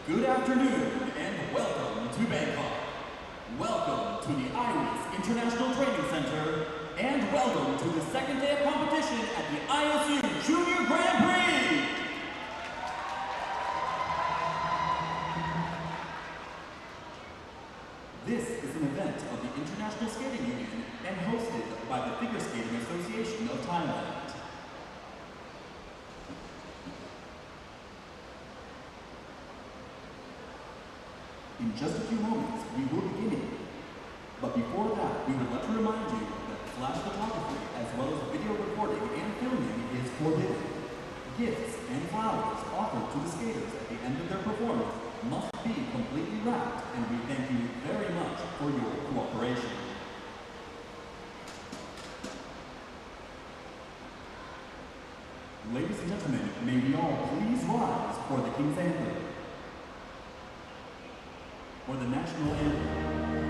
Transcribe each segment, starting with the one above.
Good afternoon and welcome to Bangkok. Welcome to the Iris International Training Center and welcome to the second day of competition at the ISU Junior Grand Prix. This is an event of the International Skating Union and hosted by the Figure Skating Association of Thailand. In just a few moments, we will begin it. But before that, we would like to remind you that flash photography, as well as video recording and filming, is forbidden. Gifts and flowers offered to the skaters at the end of their performance must be completely wrapped, and we thank you very much for your cooperation. Ladies and gentlemen, may we all please rise for the King's Anthem. For the national anthem.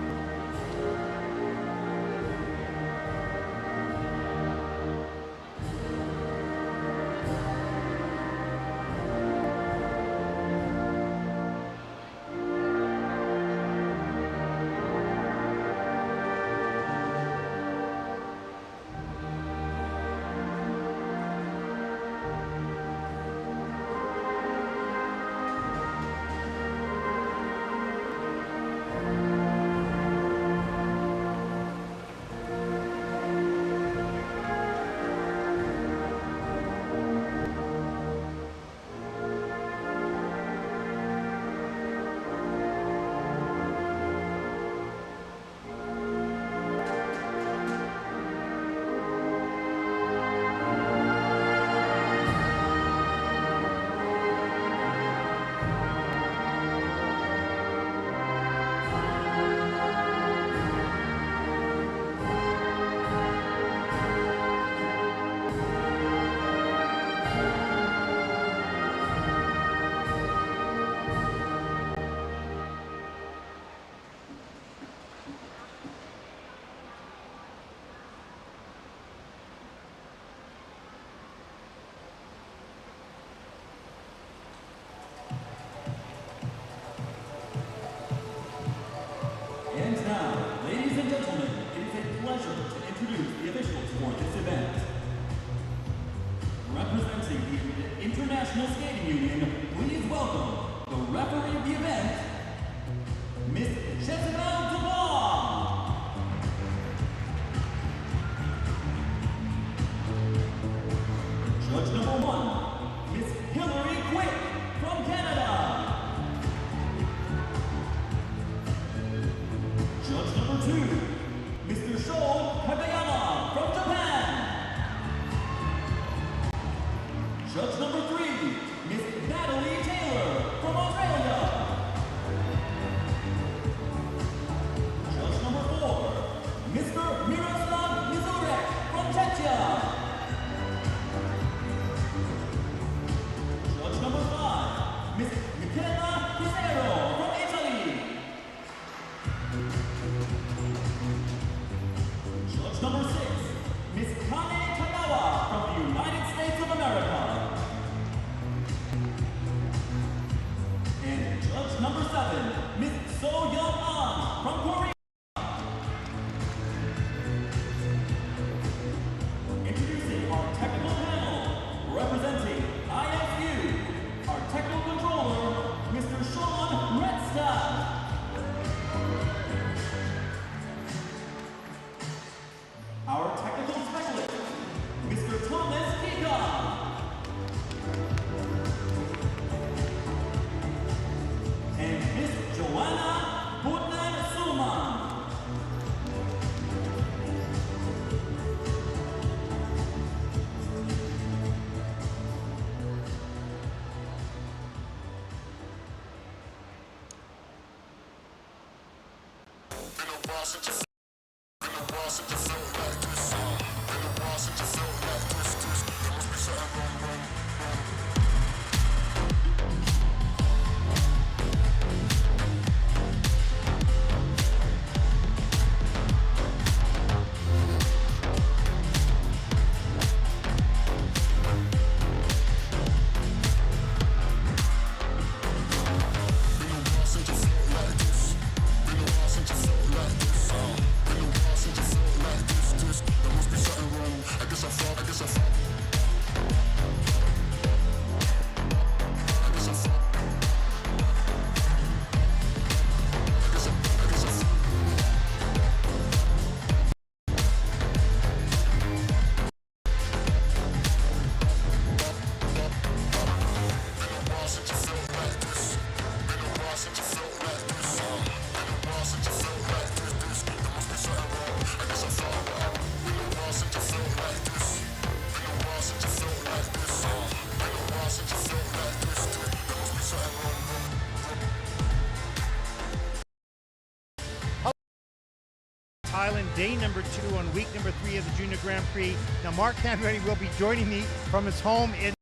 day number 2 on week number 3 of the Junior Grand Prix. Now, Mark Hanready will be joining me from his home in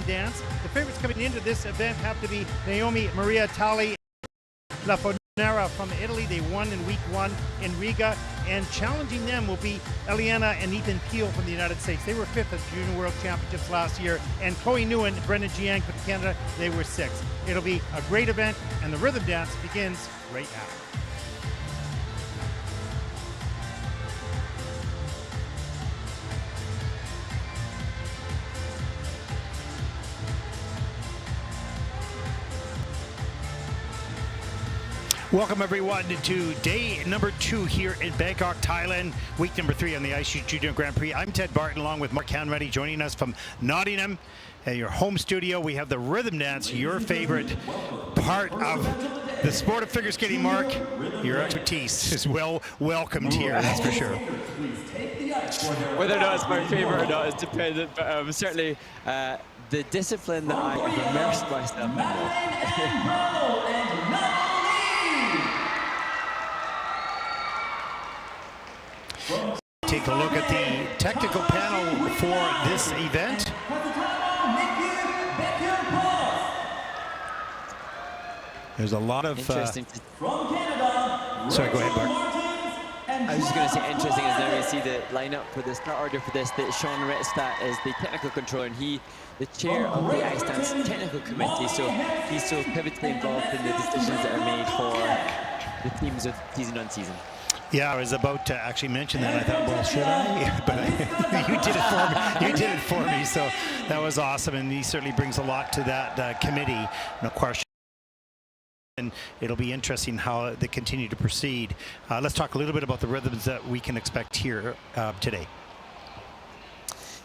dance. The favorites coming into this event have to be Naomi Maria Tali La Fonera from Italy. They won in week 1 in Riga, and challenging them will be Elliana and Ethan Peal from the United States. They were 5th at the Junior World Championships last year, and Chloe Nguyen and Brendan Giang from Canada, they were 6th. It'll be a great event, and the rhythm dance begins right now. Welcome everyone to day number 2 here in Bangkok, Thailand. Week number 3 on the IC Junior Grand Prix. I'm Ted Barton along with Mark Hanready joining us from Nottingham. At your home studio, we have the rhythm dance, your favorite part of the sport of figure skating. Mark, your expertise is well welcomed here, that's for sure. Whether or not it's my favorite or not is dependent, but certainly the discipline that I have immersed myself in. Take a look at the technical panel for this event. There's a lot of interesting. Sorry, go ahead, Mark. I was just going to say interesting is now we see the lineup for the start order for this. That Sean Ritzstadt is the technical controller, and he, the chair of the Ice Dance Technical Committee. So he's so pivotally involved in the decisions that are made for the teams of season on season. Yeah, I was about to actually mention that. I thought, well, should I? But you did it for me. You did it for me. So that was awesome, and he certainly brings a lot to that committee. No question. And it'll be interesting how they continue to proceed. Let's talk a little bit about the rhythms that we can expect here today.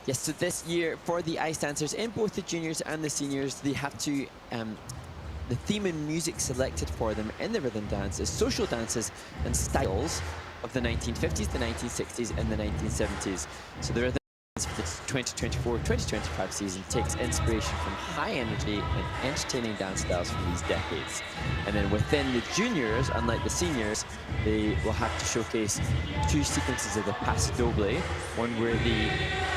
Yes, so this year for the ice dancers in both the juniors and the seniors, they have to. The theme and music selected for them in the rhythm dance is social dances and styles of the 1950s, the 1960s, and the 1970s. So the rhythm dance for the 2024-2025 season takes inspiration from high energy and entertaining dance styles from these decades. And then within the juniors, unlike the seniors, they will have to showcase 2 sequences of the paso doble, one where the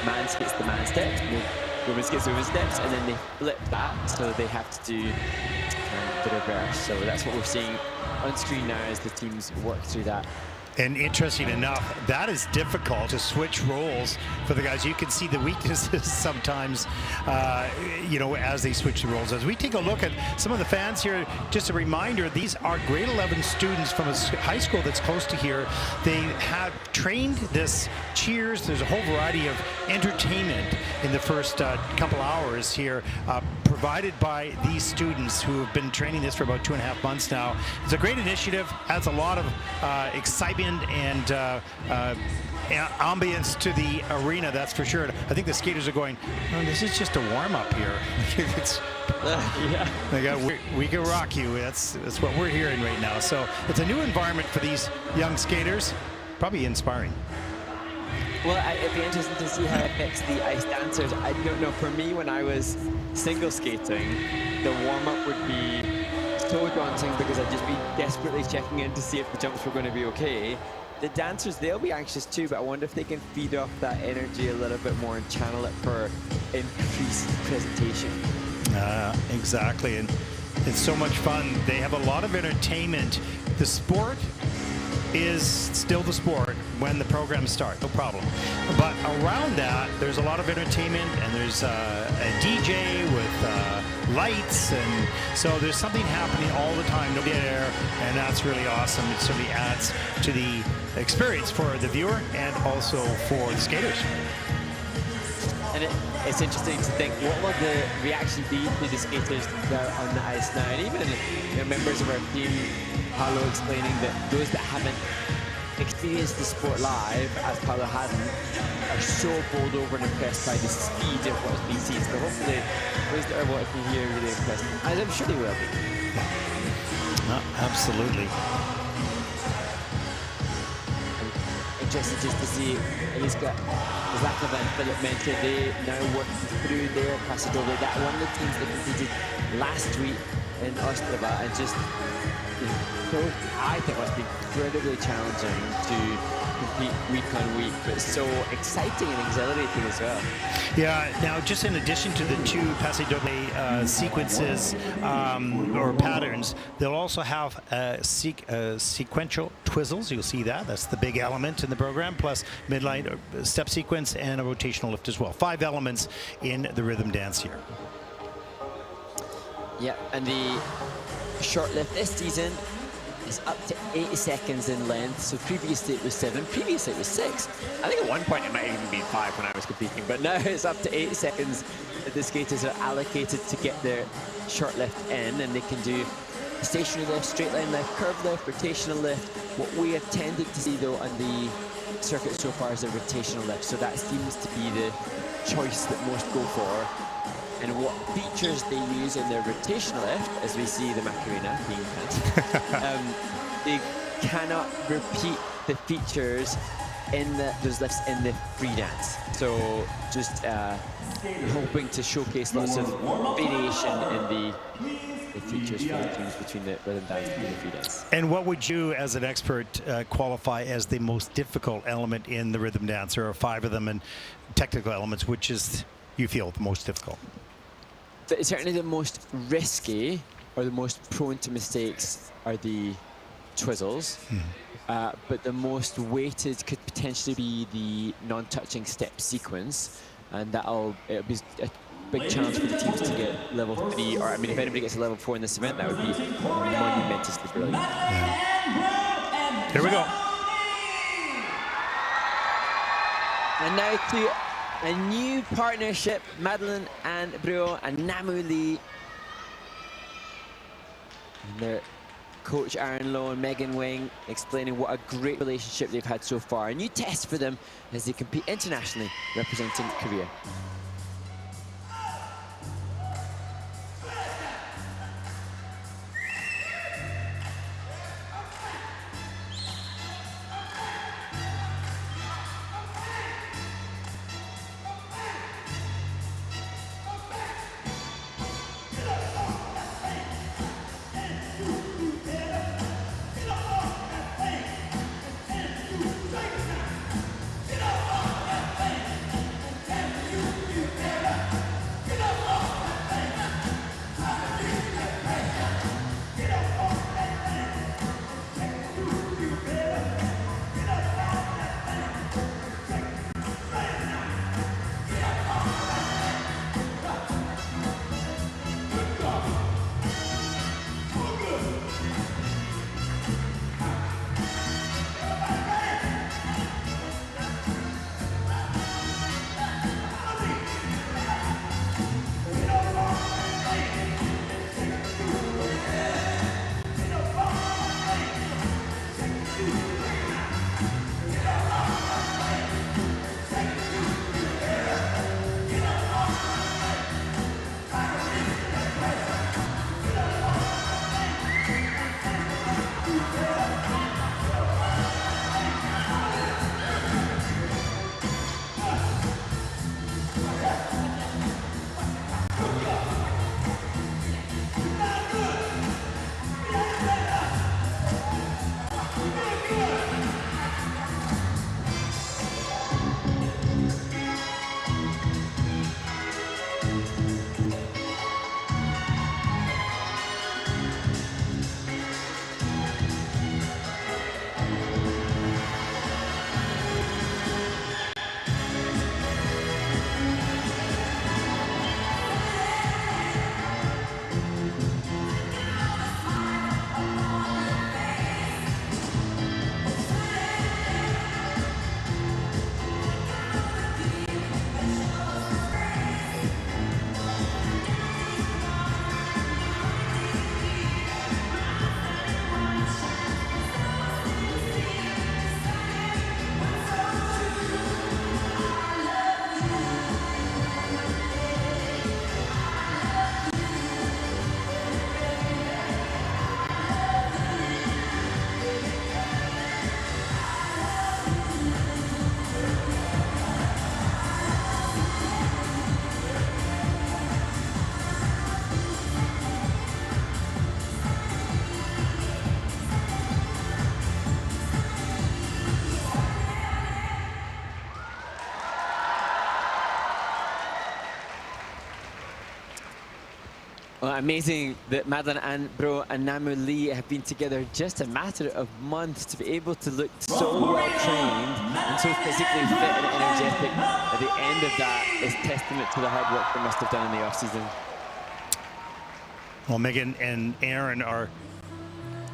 man skates the man steps, and the woman skates the woman steps, and then they flip that, so they have to do the reverse. So that's what we're seeing on screen now as the teams work through that. And interesting enough, that is difficult to switch roles for the guys. You can see the weaknesses sometimes, you know, as they switch the roles. As we take a look at some of the fans here, just a reminder, these are grade 11 students from a high school that's close to here. They have trained this cheers. There's a whole variety of entertainment in the first couple hours here, provided by these students who have been training this for about 2.5 months now. It's a great initiative, adds a lot of excitement and ambience to the arena, that's for sure. I think the skaters are going, oh, this is just a warm-up here. It's, yeah. They got, we can rock you. That's what we're hearing right now. So it's a new environment for these young skaters, probably inspiring. Well, it'd be interesting to see how it affects the ice dancers. I don't know, for me, when I was single skating, the warm-up would be so daunting because I'd just be desperately checking in to see if the jumps were going to be okay. The dancers, they'll be anxious too, but I wonder if they can feed off that energy a little bit more and channel it for increased presentation. Exactly, and it's so much fun. They have a lot of entertainment. The sport is still the sport when the programs start, no problem. But around that, there's a lot of entertainment, and there's a DJ with lights, and so there's something happening all the time, no dead air, and that's really awesome. It certainly adds to the experience for the viewer and also for the skaters. And it's interesting to think, what will the reaction be to the skaters that are on the ice now? And even members of our team, Paolo explaining that those that haven't experienced the sport live, as Paolo hasn't, are so bowled over and impressed by the speed of what's being seen. So hopefully those that are watching here are really impressed, as I'm sure they will be. Absolutely. interested just to see Aliska, Zakova and Filip Mencl. They now work through their Paso Doble. That one of the teams that competed last week in Ostrava, and just, you know, I think must be incredibly challenging to compete week on week, but so exciting and exhilarating as well. Yeah, now just in addition to the two Paso Doble sequences or patterns, they'll also have sequential twizzles. You'll see that. That's the big element in the program, plus midline step sequence and a rotational lift as well. 5 elements in the rhythm dance here. Yeah, and the short lift this season is up to 8 seconds in length. So previously it was 7, previously it was 6. I think at one point it might even be 5 when I was competing, but now it's up to 8 seconds that the skaters are allocated to get their short lift in, and they can do stationary lift, straight line lift, curve lift, rotational lift. What we have tended to see though on the circuit so far is a rotational lift, so that seems to be the choice that most go for. And what features they use in their rotational lift, as we see the Macarena being danced, they cannot repeat the features in those lifts in the free dance. So just hoping to showcase lots of variation in the features for the teams between the rhythm dance and the free dance. And what would you, as an expert, qualify as the most difficult element in the rhythm dance? There are 5 of them, and technical elements, which is, you feel, the most difficult? Certainly the most risky or the most prone to mistakes are the twizzles, but the most weighted could potentially be the non-touching step sequence, and it'll be a big challenge for the teams to get level 3, or I mean, if anybody gets a level 4 in this event, that would be monumentously brilliant. Yeah. Here we go. And now to a new partnership, Madelaine and Breau and Namu Lee. And their coach Aaron Lowe and Megan Wing explaining what a great relationship they've had so far. A new test for them as they compete internationally representing Korea. Well, amazing that Madelaine and Breau and Namu Lee have been together just a matter of months to be able to look so well trained and so physically fit and energetic. At the end of that is testament to the hard work they must have done in the off-season. Well, Megan and Aaron are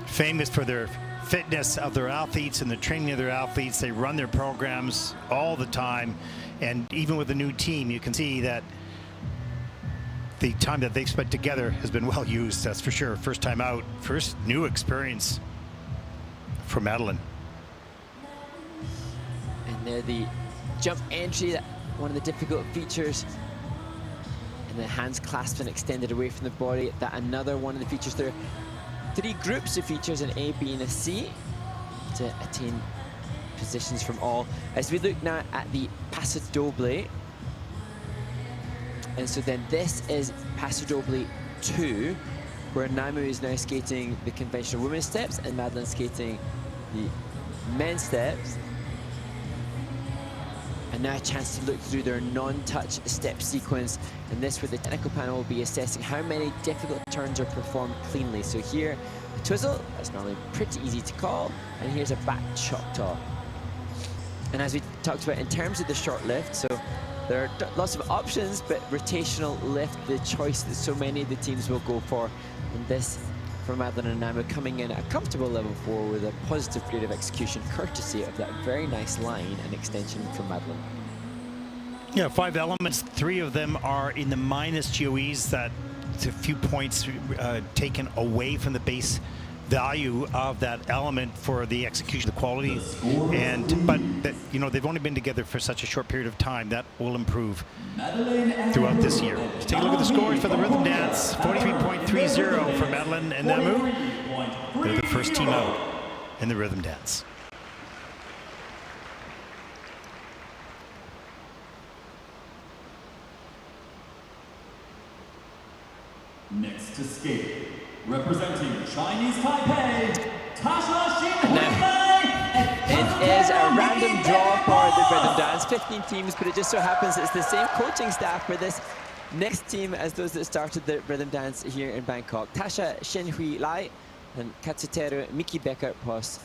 famous for their fitness of their athletes and the training of their athletes. They run their programs all the time, and even with the new team, you can see that the time that they've spent together has been well used, that's for sure. First time out, first new experience for Madelaine. And there the jump entry, that one of the difficult features. And the hands clasped and extended away from the body. That another one of the features. There are 3 groups of features, an A, B, and a C, to attain positions from all. As we look now at the Paso Doble. And so then this is Paso Doble 2, where Namu is now skating the conventional women's steps and Madelaine skating the men's steps. And now a chance to look through their non-touch step sequence. And this where the technical panel will be assessing how many difficult turns are performed cleanly. So here, a twizzle, that's normally pretty easy to call. And here's a back choctaw. And as we talked about in terms of the short lift, so there are lots of options, but rotational lift, the choice that so many of the teams will go for. And this, for Madelaine and Namu, coming in at a comfortable level 4 with a positive period of execution, courtesy of that very nice line and extension from Madelaine. Yeah, 5 elements. 3 of them are in the minus GOEs. That's a few points taken away from the base value of that element for the execution, the quality, but that, you know, they've only been together for such a short period of time. That will improve throughout this year. Let's take a look at the scores for the rhythm dance. 43.30 for Madelaine and Namu. They're the first team out in the rhythm dance. Next to skate, representing Chinese Taipei, Tasha. It is a random draw for the rhythm dance, 15 teams, but it just so happens it's the same coaching staff for this next team as those that started the rhythm dance here in Bangkok. Tasha Shinhui Lai and Katsuteru Miki Becker Pos.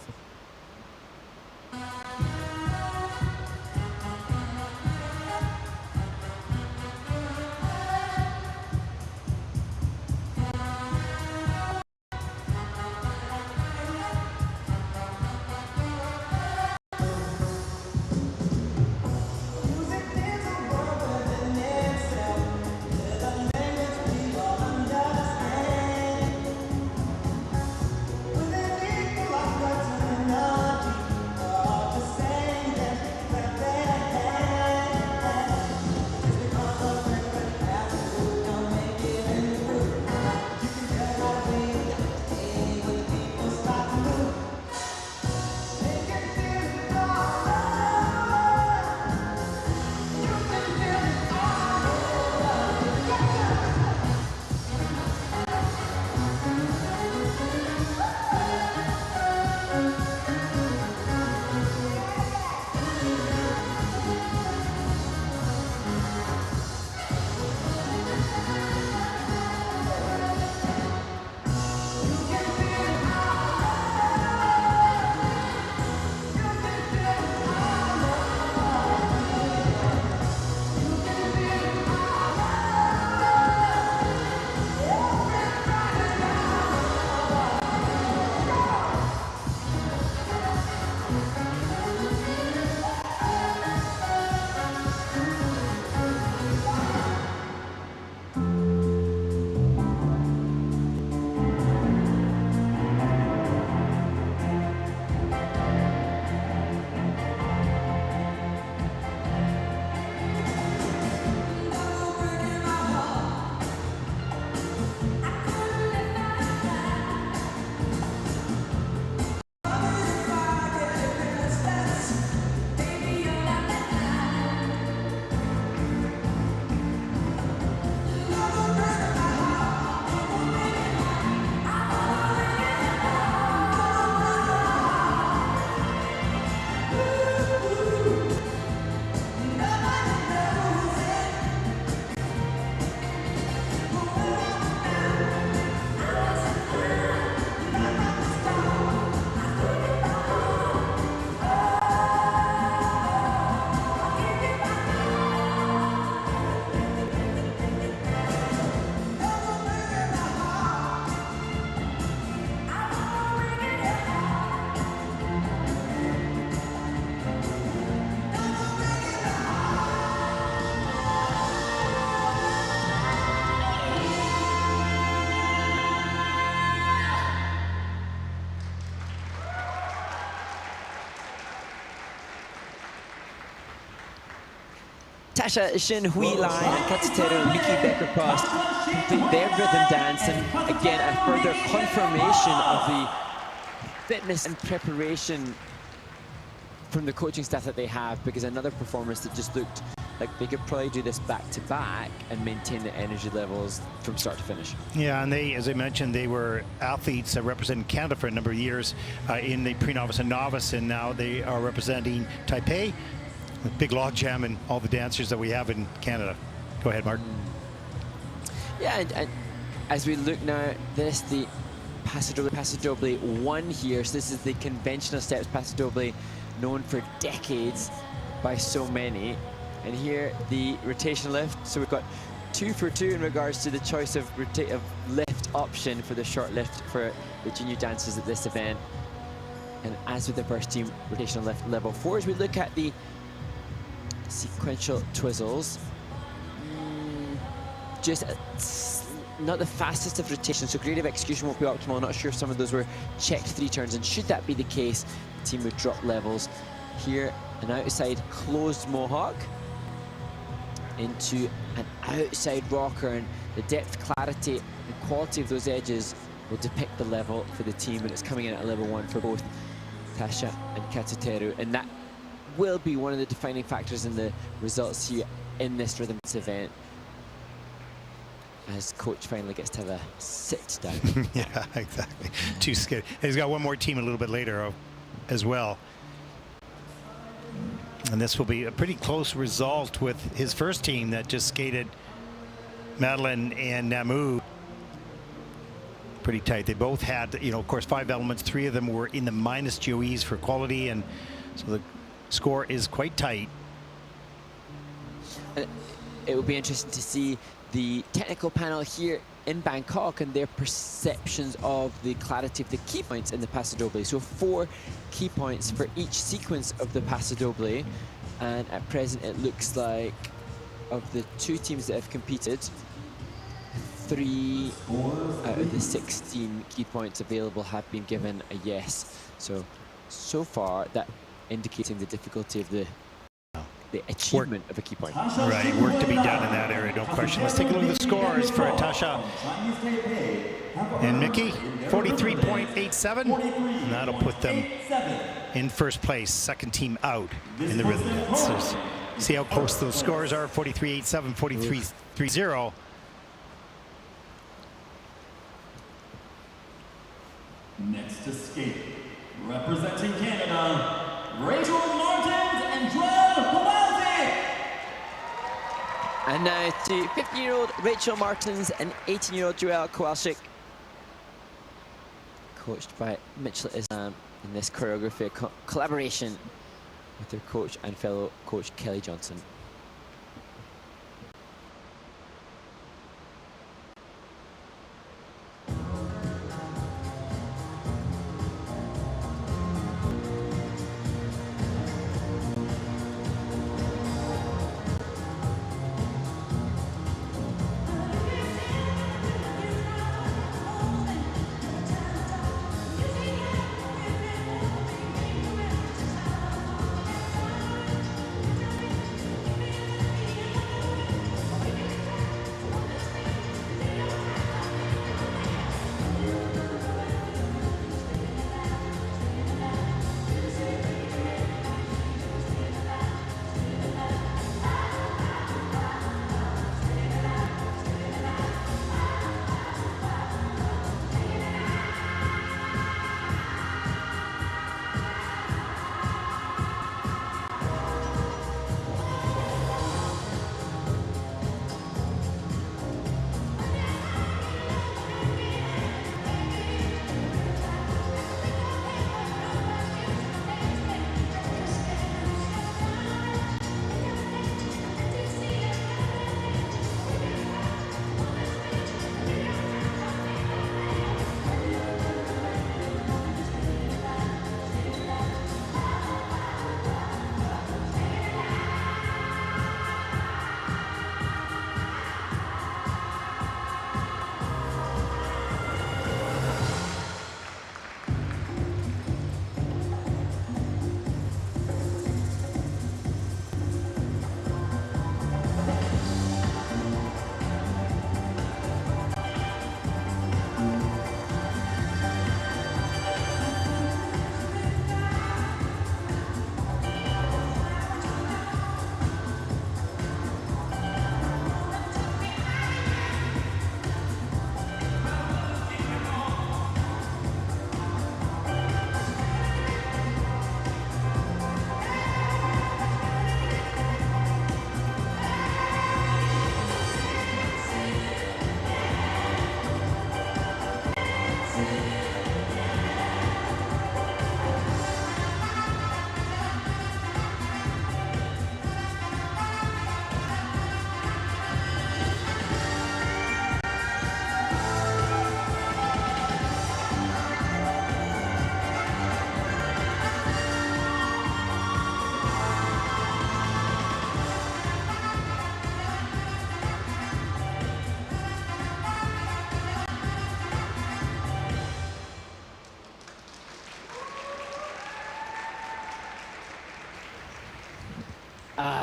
Tasha, Shin, Hui Lai, and Katsuteru and Miki Becker Cross complete their rhythm dance, and again a further confirmation of the fitness and preparation from the coaching staff that they have, because another performance that just looked like they could probably do this back to back and maintain the energy levels from start to finish. Yeah, and they, as I mentioned, they were athletes representing Canada for a number of years in the pre-novice and novice, and now they are representing Taipei with big logjam and all the dancers that we have in Canada. Go ahead, Mark. Yeah, and as we look now at this, the Paso Doble 1 here. So this is the conventional steps Paso Doble, known for decades by so many. And here the rotation lift. So we've got 2 for 2 in regards to the choice of lift option for the short lift for the junior dancers at this event. And as with the first team rotational lift level 4, as we look at the sequential twizzles, just not the fastest of rotations, so creative execution won't be optimal. I'm not sure if some of those were checked 3 turns, and should that be the case, the team would drop levels. Here, an outside closed mohawk into an outside rocker, and the depth, clarity, and quality of those edges will depict the level for the team, and it's coming in at a level 1 for both Tasha and Katsuteru, and that will be one of the defining factors in the results here in this rhythm event, as coach finally gets to have a sit down. Yeah, exactly. Too scared. He's got one more team a little bit later as well. And this will be a pretty close result with his first team that just skated Madelaine and Namu. Pretty tight. They both had, you know, of course, 5 elements. 3 of them were in the minus GOEs for quality, and so the score is quite tight. It will be interesting to see the technical panel here in Bangkok and their perceptions of the clarity of the key points in the Paso Doble. So 4 key points for each sequence of the Paso Doble, and at present it looks like of the 2 teams that have competed, 3 out of the 16 key points available have been given a yes. So far that indicating the difficulty of the achievement of a key point. Right, work to be done in that area, no question. Let's take a look at the scores for Tasha and Mickey. 43.87, and that'll put them in first place, second team out in the rhythm dance. See how close those scores are. 43.87, 43.30. Next to skate, representing Canada, Rachel Martins and Kowalczyk. And now to 15-year-old Rachel Martins and 18-year-old Kowalczyk, coached by Mencl in this choreography collaboration with their coach and fellow coach Kelly Johnson.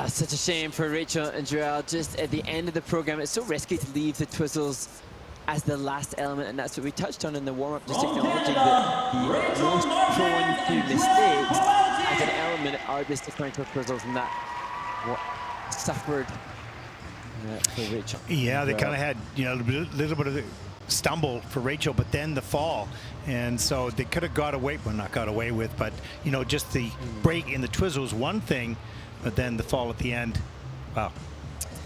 Such a shame for Rachel and Joelle. Just at the end of the program, it's so risky to leave the twizzles as the last element, and that's what we touched on in the warm-up, just acknowledging that the most prone to mistakes as an element are the sequential twizzles, and that what suffered for Rachel. Yeah, they kind of had, you know, a little bit of the stumble for Rachel, but then the fall, and so they could have got away, well, not got away with, but you know, just the break in the twizzle was one thing, but then the fall at the end, wow,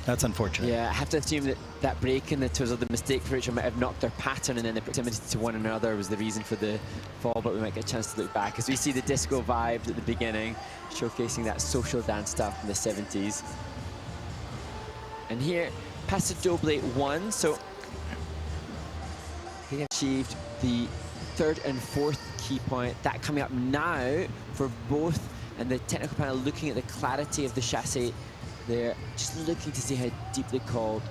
that's unfortunate. Yeah, I have to assume that that break in the twizzle, the mistake for Rachel might have knocked their pattern, and then the proximity to one another was the reason for the fall, but we might get a chance to look back as we see the disco vibes at the beginning, showcasing that social dance stuff from the 70s. And here, Paso Doble 1, so they achieved the third and fourth key point. That coming up now for both, and the technical panel looking at the clarity of the chassis there, just looking to see how deeply called,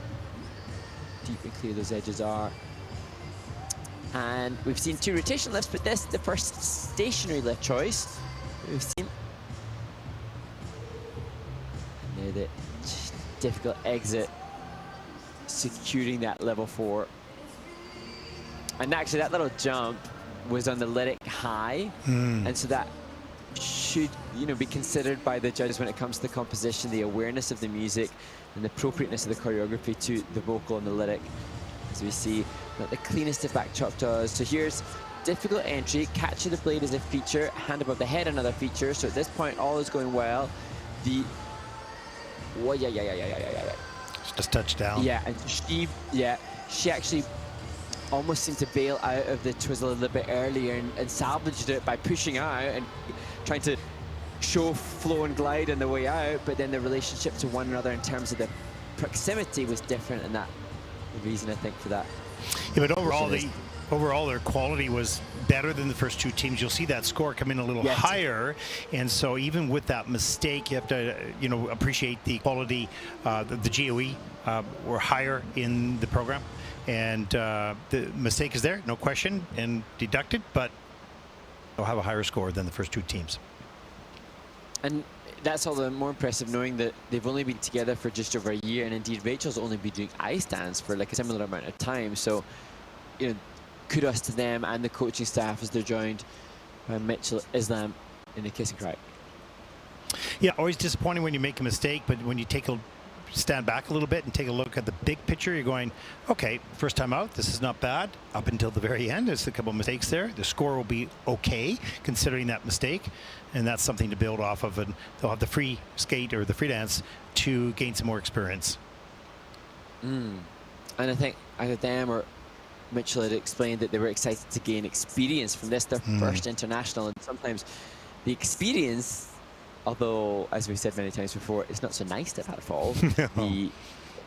deep and clear those edges are. And we've seen 2 rotation lifts, but this, the first stationary lift choice we've seen. And there, the difficult exit, securing that level 4. And actually that little jump was on the lyric high, and so that should, you know, be considered by the judges when it comes to the composition, the awareness of the music and the appropriateness of the choreography to the vocal and the lyric. As we see, not the cleanest of back chop does. So here's difficult entry, catch of the blade is a feature, hand above the head another feature. So at this point all is going well. The Just touch down. Yeah, and she actually almost seemed to bail out of the twizzle a little bit earlier and salvaged it by pushing out and trying to show flow and glide on the way out, but then the relationship to one another in terms of the proximity was different, and that the reason I think for that. Yeah, but overall their quality was better than the first 2 teams. You'll see that score come in a little higher, and so even with that mistake, you have to, you know, appreciate the quality. The GOE were higher in the program, and the mistake is there, no question, and deducted, but they'll have a higher score than the first 2 teams. And that's all the more impressive, knowing that they've only been together for just over a year, and indeed Rachel's only been doing ice dance for like a similar amount of time. So, you know, kudos to them and the coaching staff as they're joined by Mencl, Islam in the kiss and cry. Yeah, always disappointing when you make a mistake, but when you stand back a little bit and take a look at the big picture, you're going, okay, first time out, this is not bad. Up until the very end, there's a couple of mistakes there. The score will be okay considering that mistake, and that's something to build off of, and they'll have the free skate or the free dance to gain some more experience. And I think either them or Mencl had explained that they were excited to gain experience from this, their first international, and sometimes the experience, although, as we said many times before, it's not so nice to have had a fall. No. The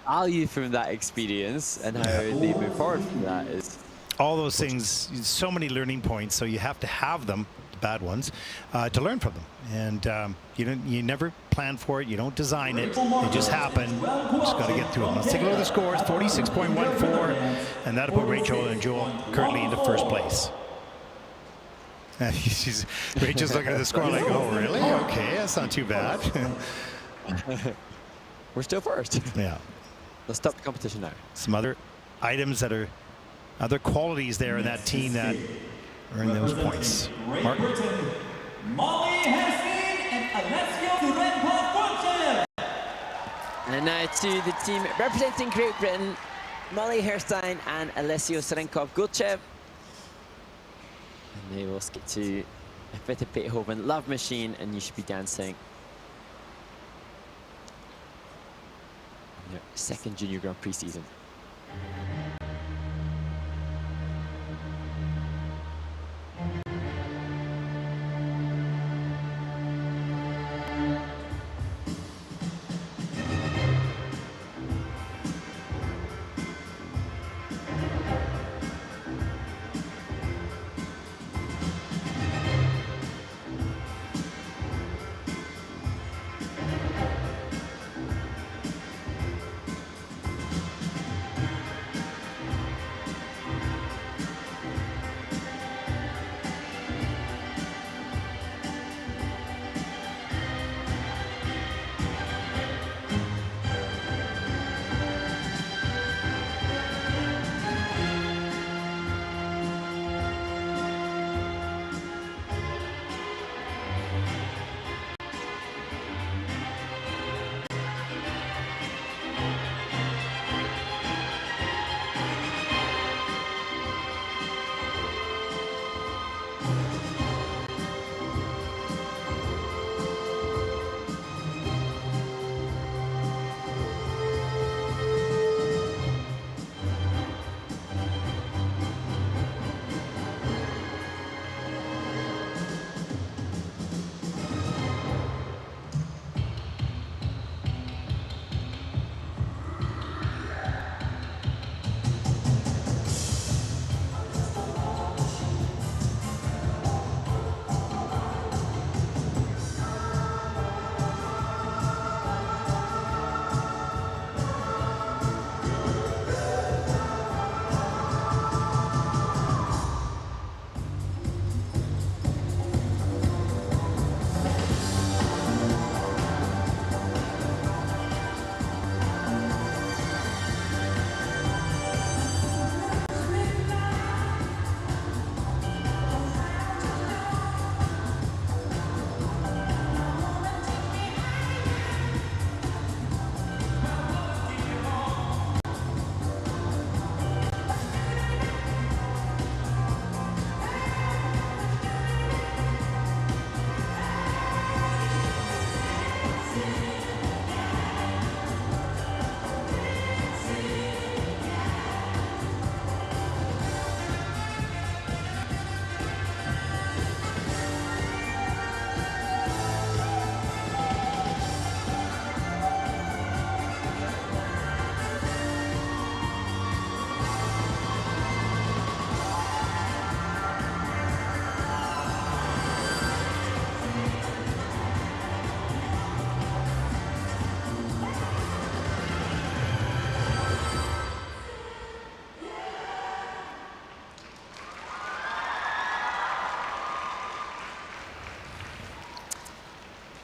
value from that experience and how they move forward from that is... All those things, so many learning points, so you have to have them, the bad ones, to learn from them. And you never plan for it, you don't design it, it just happen. Just got to get through them. Let's take a look at the scores, 46.14, and that'll put Rachel and Joel currently into first place. Rachel's looking at the score like, oh, really? Okay, that's not too bad. We're still first. Yeah. Let's stop the competition now. Some other items that are other qualities there in that team that earn those points. Mark? Hairsine and Alessio Surenkov-Gultchev. And now to the team representing Great Britain, Hairsine and Alessio Surenkov-Gultchev. And they will skip to a bit of Beethoven, Love Machine, and You Should Be Dancing. Their second Junior Grand Prix season.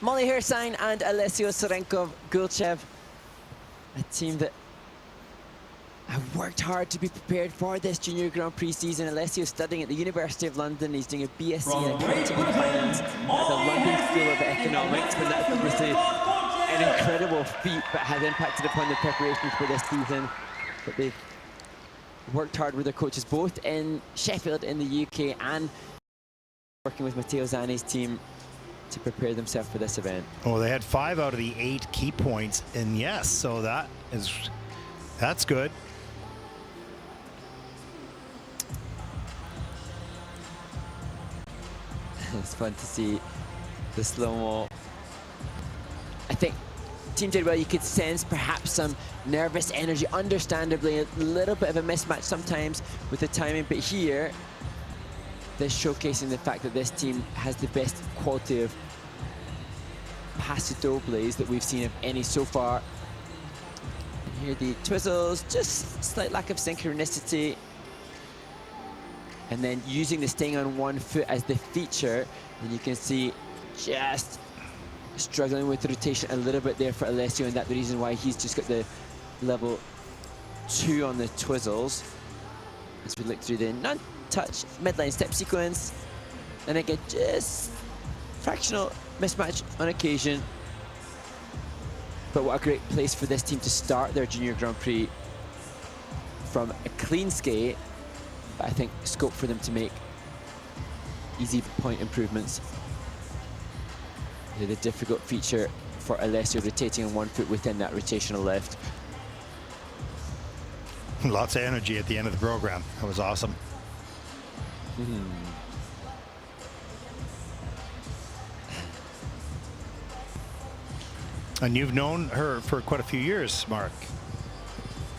Molly Hairsine and Alessio Surenkov-Gultchev, a team that have worked hard to be prepared for this Junior Grand Prix season. Alessio studying at the University of London. He's doing a BSc in Accounting and Finance at the London School of Economics, but that's obviously an incredible feat that has impacted upon the preparations for this season. But they've worked hard with their coaches both in Sheffield in the UK and working with Matteo Zanni's team to prepare themselves for this event. Oh, they had 5 out of the 8 key points, and yes, so that's good. It's fun to see the slow-mo. I think the team did well. You could sense perhaps some nervous energy, understandably, a little bit of a mismatch sometimes with the timing, but here they're showcasing the fact that this team has the best quality of paso dobles that we've seen of any so far. And here the twizzles, just slight lack of synchronicity. And then using the staying on one foot as the feature, and you can see just struggling with the rotation a little bit there for Alessio, and that's the reason why he's just got the level 2 on the twizzles. As we look through the non-touch midline step sequence, and again, just fractional mismatch on occasion. But what a great place for this team to start their Junior Grand Prix from a clean skate. But I think scope for them to make easy point improvements. The difficult feature for Alessio, rotating on one foot within that rotational lift. Lots of energy at the end of the program. That was awesome. And you've known her for quite a few years, Mark.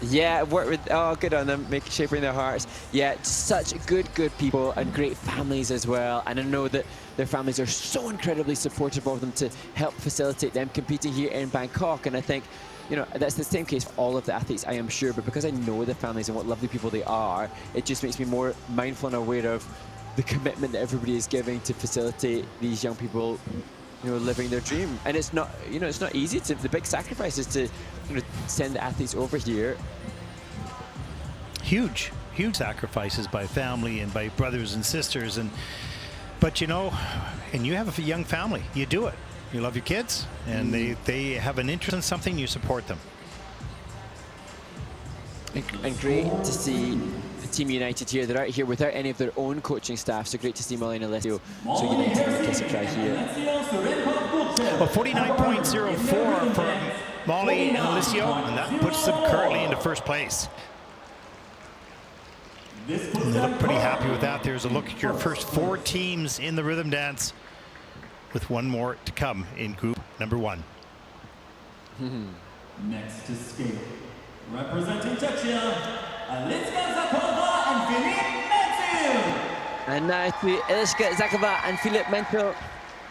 Yeah, I've worked with, oh, good on them, shaping their hearts. Yeah, such good people and great families as well. And I know that their families are so incredibly supportive of them to help facilitate them competing here in Bangkok. And I think, you know, that's the same case for all of the athletes, I am sure. But because I know the families and what lovely people they are, it just makes me more mindful and aware of the commitment that everybody is giving to facilitate these young people, you know, living their dream. And it's not, you know, it's not easy. The big sacrifice is to, you know, send the athletes over here. Huge sacrifices by family and by brothers and sisters, but you know, and you have a young family, you do it. You love your kids, and they have an interest in something, you support them. And great to see the team united here. They're out here without any of their own coaching staff, so great to see Molly and Alessio so united in the kiss a try here. Well, 49.04 for Molly and Alessio, and that puts them currently into first place. And they look pretty happy with that. There's a look at your first 4 teams in the rhythm dance, with one more to come in group number 1. Next to skate, representing Czechia, Aliska, Zakova, and Filip Mencl. And now to Aliska, Zakova, and Filip Mencl,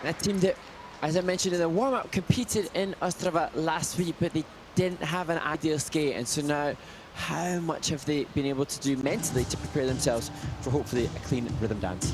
a team that, as I mentioned in the warm-up, competed in Ostrava last week, but they didn't have an ideal skate. And so now, how much have they been able to do mentally to prepare themselves for hopefully a clean rhythm dance?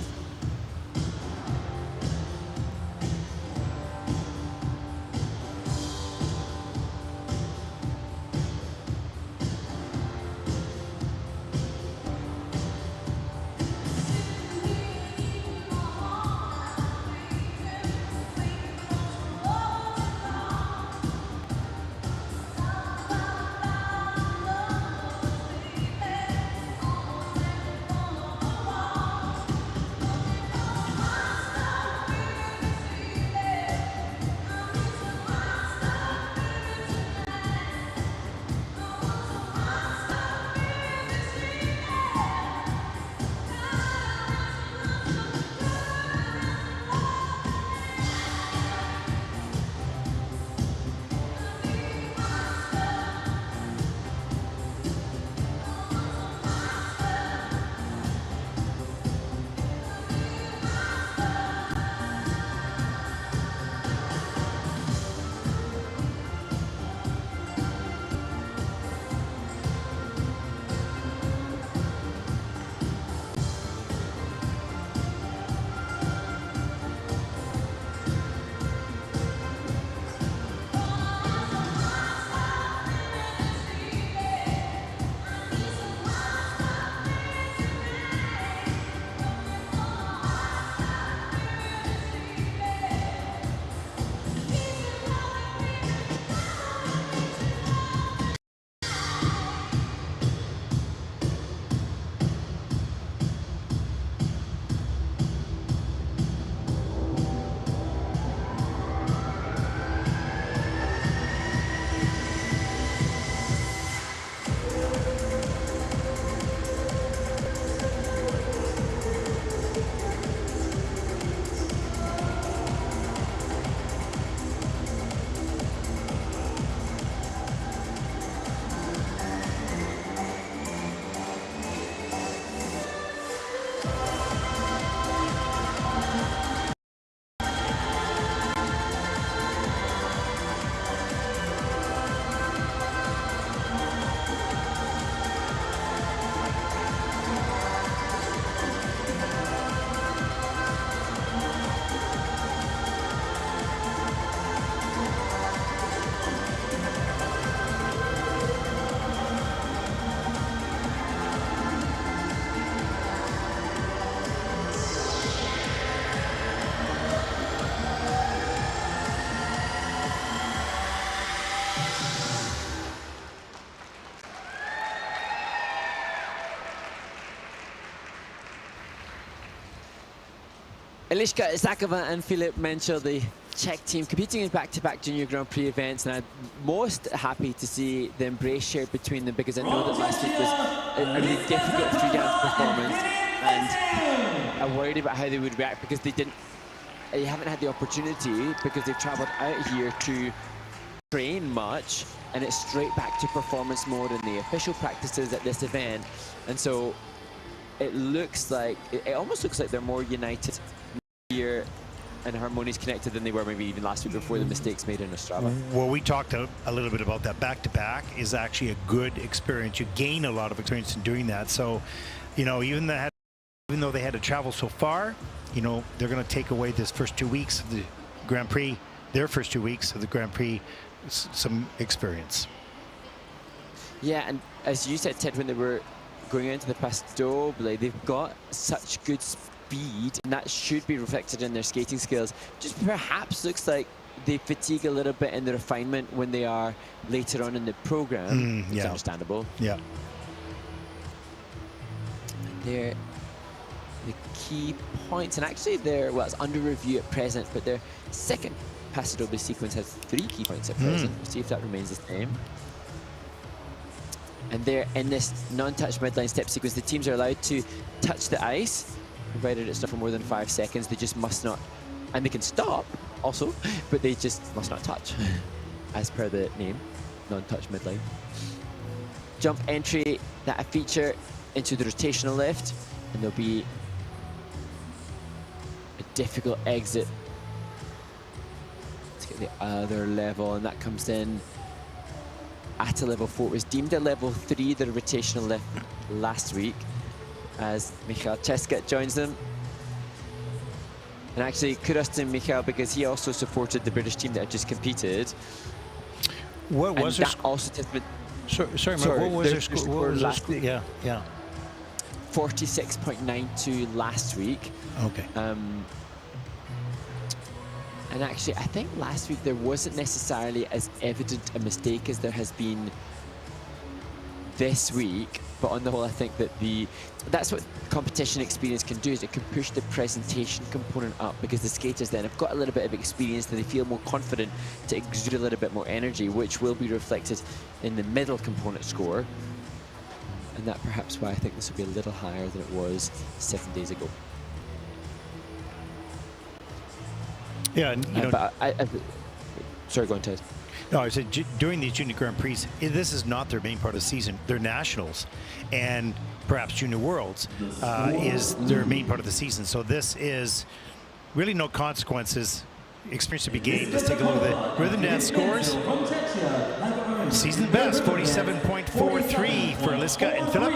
Aliska, Zakova and Filip Mencl, the Czech team, competing in back-to-back Junior Grand Prix events, and I'm most happy to see the embrace shared between them, because I know that last week was a really difficult free-dance performance, and I worried about how they would react, because they haven't had the opportunity, because they've travelled out here to train much, and it's straight back to performance mode in the official practices at this event, and so it almost looks like they're more united here and harmonies connected than they were maybe even last week before the mistakes made in Ostrava. Well, we talked a little bit about that. Back-to-back is actually a good experience. You gain a lot of experience in doing that. So, you know, even though they had to travel so far, you know, they're going to take away this first 2 weeks of the Grand Prix, their first 2 weeks of the Grand Prix, some experience. Yeah, and as you said, Ted, when they were going into the Pas Doble, they've got such good speed, and that should be reflected in their skating skills. Just perhaps looks like they fatigue a little bit in the refinement when they are later on in the program. It's understandable. Yeah. They're the key points, and actually they're, well, it's under review at present, but their second Pas Doble sequence has 3 key points at present. We'll see if that remains the same. And they're in this non-touch midline step sequence. The teams are allowed to touch the ice, provided it's not for more than 5 seconds. They just must not, and they can stop also, but they just must not touch, as per the name, non-touch midline. Jump entry, that a feature into the rotational lift, and there'll be a difficult exit to get the other level, and that comes in at a level 4. It was deemed a level 3, the rotational lift last week, as Michal Cheska joins them. And actually, kudos to Michal, because he also supported the British team that had just competed. What was that also testament? Sorry, what was their score last week? Yeah. 46.92 last week. Okay. And actually, I think last week there wasn't necessarily as evident a mistake as there has been this week. But on the whole, I think that that's what competition experience can do, is it can push the presentation component up, because the skaters then have got a little bit of experience and they feel more confident to exude a little bit more energy, which will be reflected in the middle component score. And that perhaps why I think this will be a little higher than it was 7 days ago. Yeah, and you know, but sorry, go on, Ted. No, I said during these Junior Grand Prix, this is not their main part of the season. They're nationals, and perhaps Junior Worlds is their main part of the season. So this is really no consequences. Experience to be gained. Let's take a look at the rhythm dance scores. Season best, 47.43 for Aliska and Filip.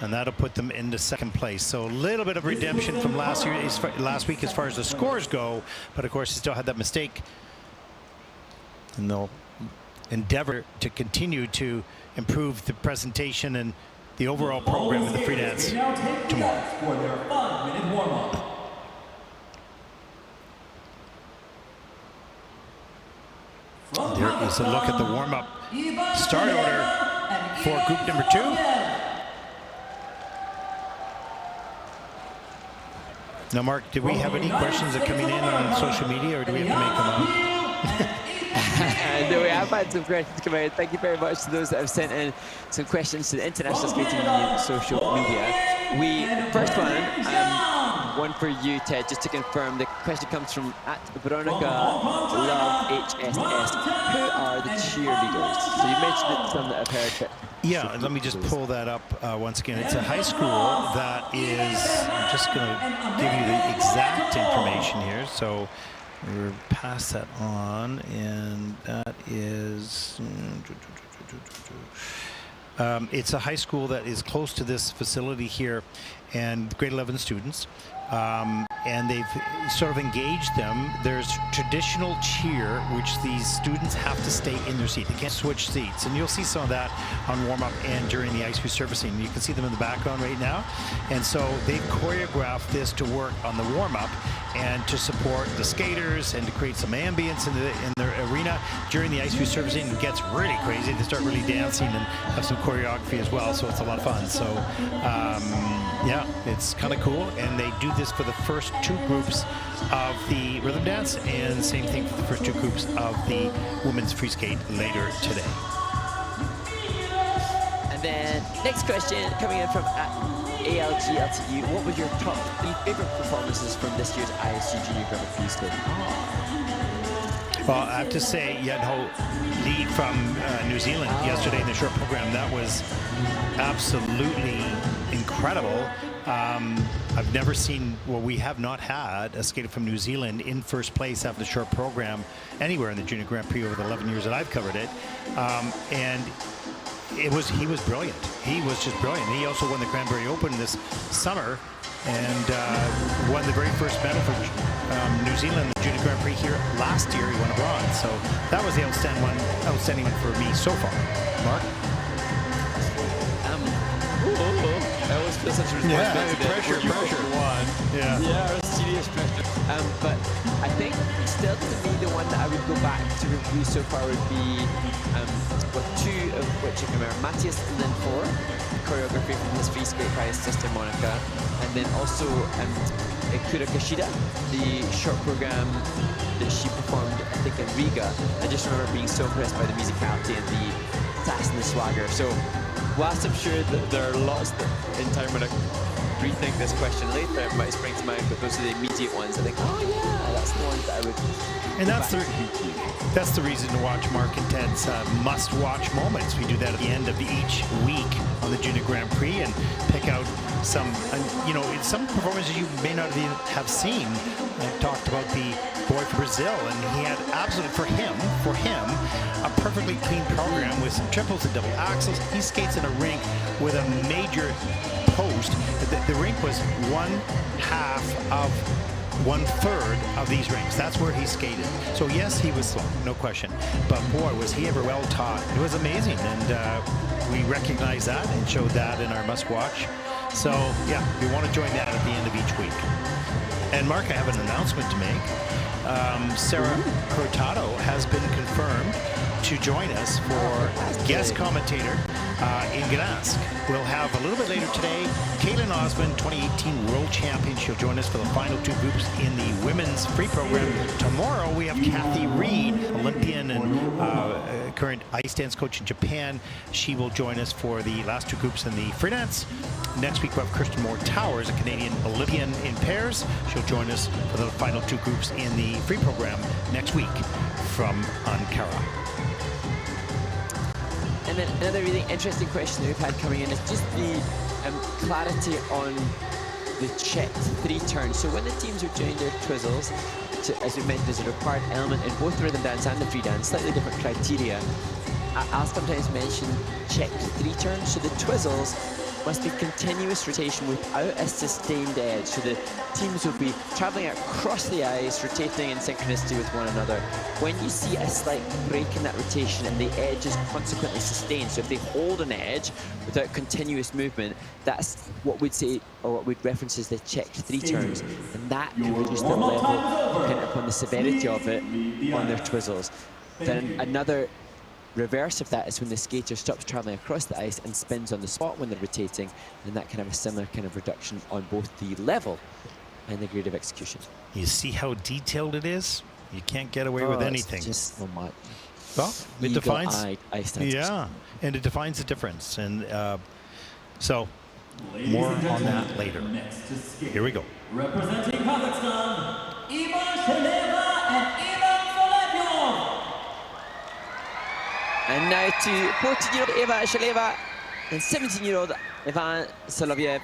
And that'll put them into second place. So a little bit of redemption from last week as far as the scores go, but of course they still had that mistake. And they'll endeavor to continue to improve the presentation and the overall program in the free dance tomorrow. For their 5-minute warm-up. There is a look at the warm-up start order for group number 2. Now, Mark, do we have any questions that are coming in on social media, or do we have to make them up? No, we have had some questions come in. Thank you very much to those that have sent in some questions to the International Skating Union social media. First one for you, Ted, just to confirm. The question comes from @VeronicaLoveHSS. Who are the cheerleaders? So you mentioned it, some that I've heard, but yeah, let me just pull that up once again. It's a high school that is, I'm just going to give you the exact information here. So we'll pass that on, and that is, it's a high school that is close to this facility here, and grade 11 students. And they've sort of engaged them. There's traditional cheer, which these students have to stay in their seat. They can't switch seats. And you'll see some of that on warm-up and during the ice resurfacing. You can see them in the background right now. And so they've choreographed this to work on the warm-up and to support the skaters and to create some ambience in their arena. During the ice resurfacing, it gets really crazy. They start really dancing and have some choreography as well, so it's a lot of fun. So yeah, it's kind of cool, and they do this for the first two groups of the rhythm dance, and same thing for the first two groups of the women's free skate later today. And then next question coming in from ALGLTU. What was your top 3 favorite performances from this year's ISU Junior Grand Prix skate? Well, I have to say, Yadho lead from New Zealand yesterday in the short program. That was absolutely incredible. I've never seen, well, we have not had a skater from New Zealand in first place after the short program anywhere in the Junior Grand Prix over the 11 years that I've covered it. And he was brilliant. He was just brilliant. He also won the Cranberry Open this summer and won the very first medal for New Zealand, the Junior Grand Prix here last year. He won a bronze. So that was the outstanding one for me so far. Mark? I always feel such a responsibility. Pressure. Yeah, serious pressure. But I think still to me the one that I would go back to review so far would be two of which I can remember. Matthias Lindfor, choreography from his free skate by his sister Monica, and then also Kura Kashida, the short program that she performed, I think, in Riga. I just remember being so impressed by the musicality and the sass and the swagger. So whilst I'm sure that there are lots that in time when I rethink this question later, it might spring to mind, but those are the immediate ones. I think, oh yeah, that's the ones that I would. And that's the reason to watch Mark and Ted's must-watch moments. We do that at the end of each week on the Junior Grand Prix and pick out some, some performances you may not have seen. I talked about the boy from Brazil, and he had absolutely, for him, a perfectly clean program with some triples and double axles. He skates in a rink with a major post. The rink was 1/3 of these rinks. That's where he skated. So yes, he was slow, no question. But boy, was he ever well taught. It was amazing, and we recognize that and showed that in our must-watch. So yeah, we want to join that at the end of each week. And Mark, I have an announcement to make. Sara Cortado has been confirmed to join us for guest commentator in Gdansk. We'll have a little bit later today Kaylin Osmond, 2018 World Champion. She'll join us for the final two groups in the women's free program. Tomorrow we have Kathy Reed, Olympian and current ice dance coach in Japan. She will join us for the last two groups in the free dance. Next week we'll have Kirsten Moore Towers, a Canadian Olympian in pairs. She'll join us for the final two groups in the free program next week from Ankara. And then another really interesting question that we've had coming in is just the clarity on the checked 3 turns. So when the teams are doing their twizzles, as we mentioned, there's a required element in both the rhythm dance and the free dance, slightly different criteria. I'll sometimes mention checked 3 turns. So the twizzles must be continuous rotation without a sustained edge. So the teams will be traveling across the ice, rotating in synchronicity with one another. When you see a slight break in that rotation and the edge is consequently sustained, so if they hold an edge without continuous movement, that's what we'd say, or what we'd reference as the checked 3 turns. And that can reduce their level, depending upon the severity of it, on their twizzles. Then another reverse of that is when the skater stops traveling across the ice and spins on the spot when they're rotating, and that can have a similar kind of reduction on both the level and the grade of execution. You see how detailed it is? You can't get away with anything. It's just so much. Well, it defines. Ice dancers. Yeah, and it defines the difference. And so, more on that later. Here we go. Representing Kazakhstan, Shelaeva and Solovyev. And now to 14-year-old Shelaeva and 17-year-old Ivan Solovyev.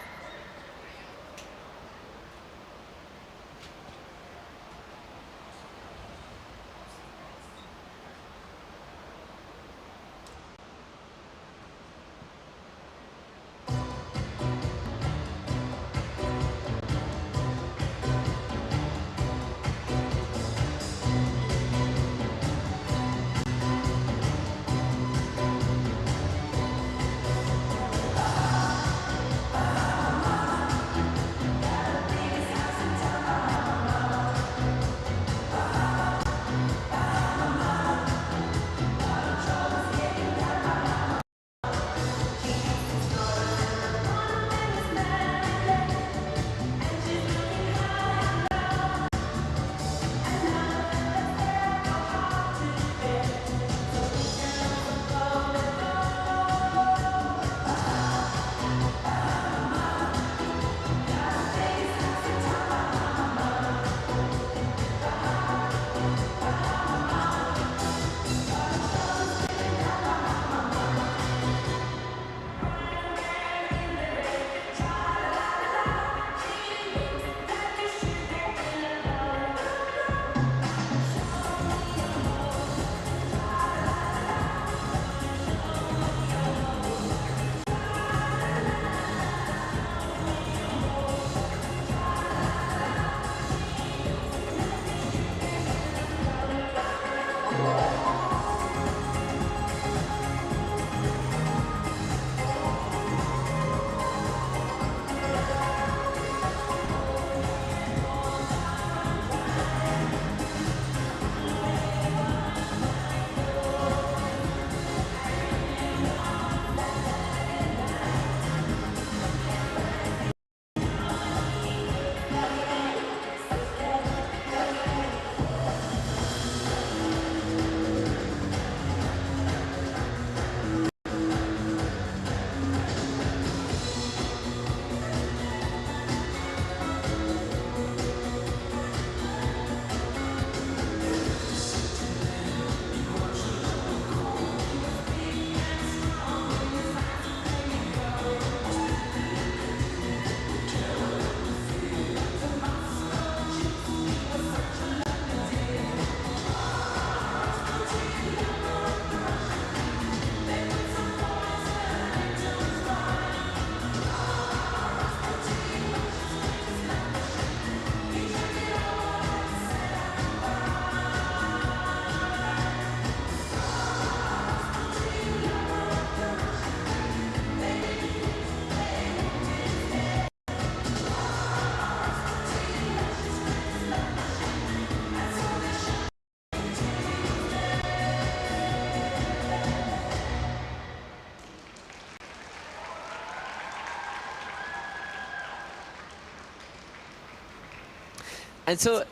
And so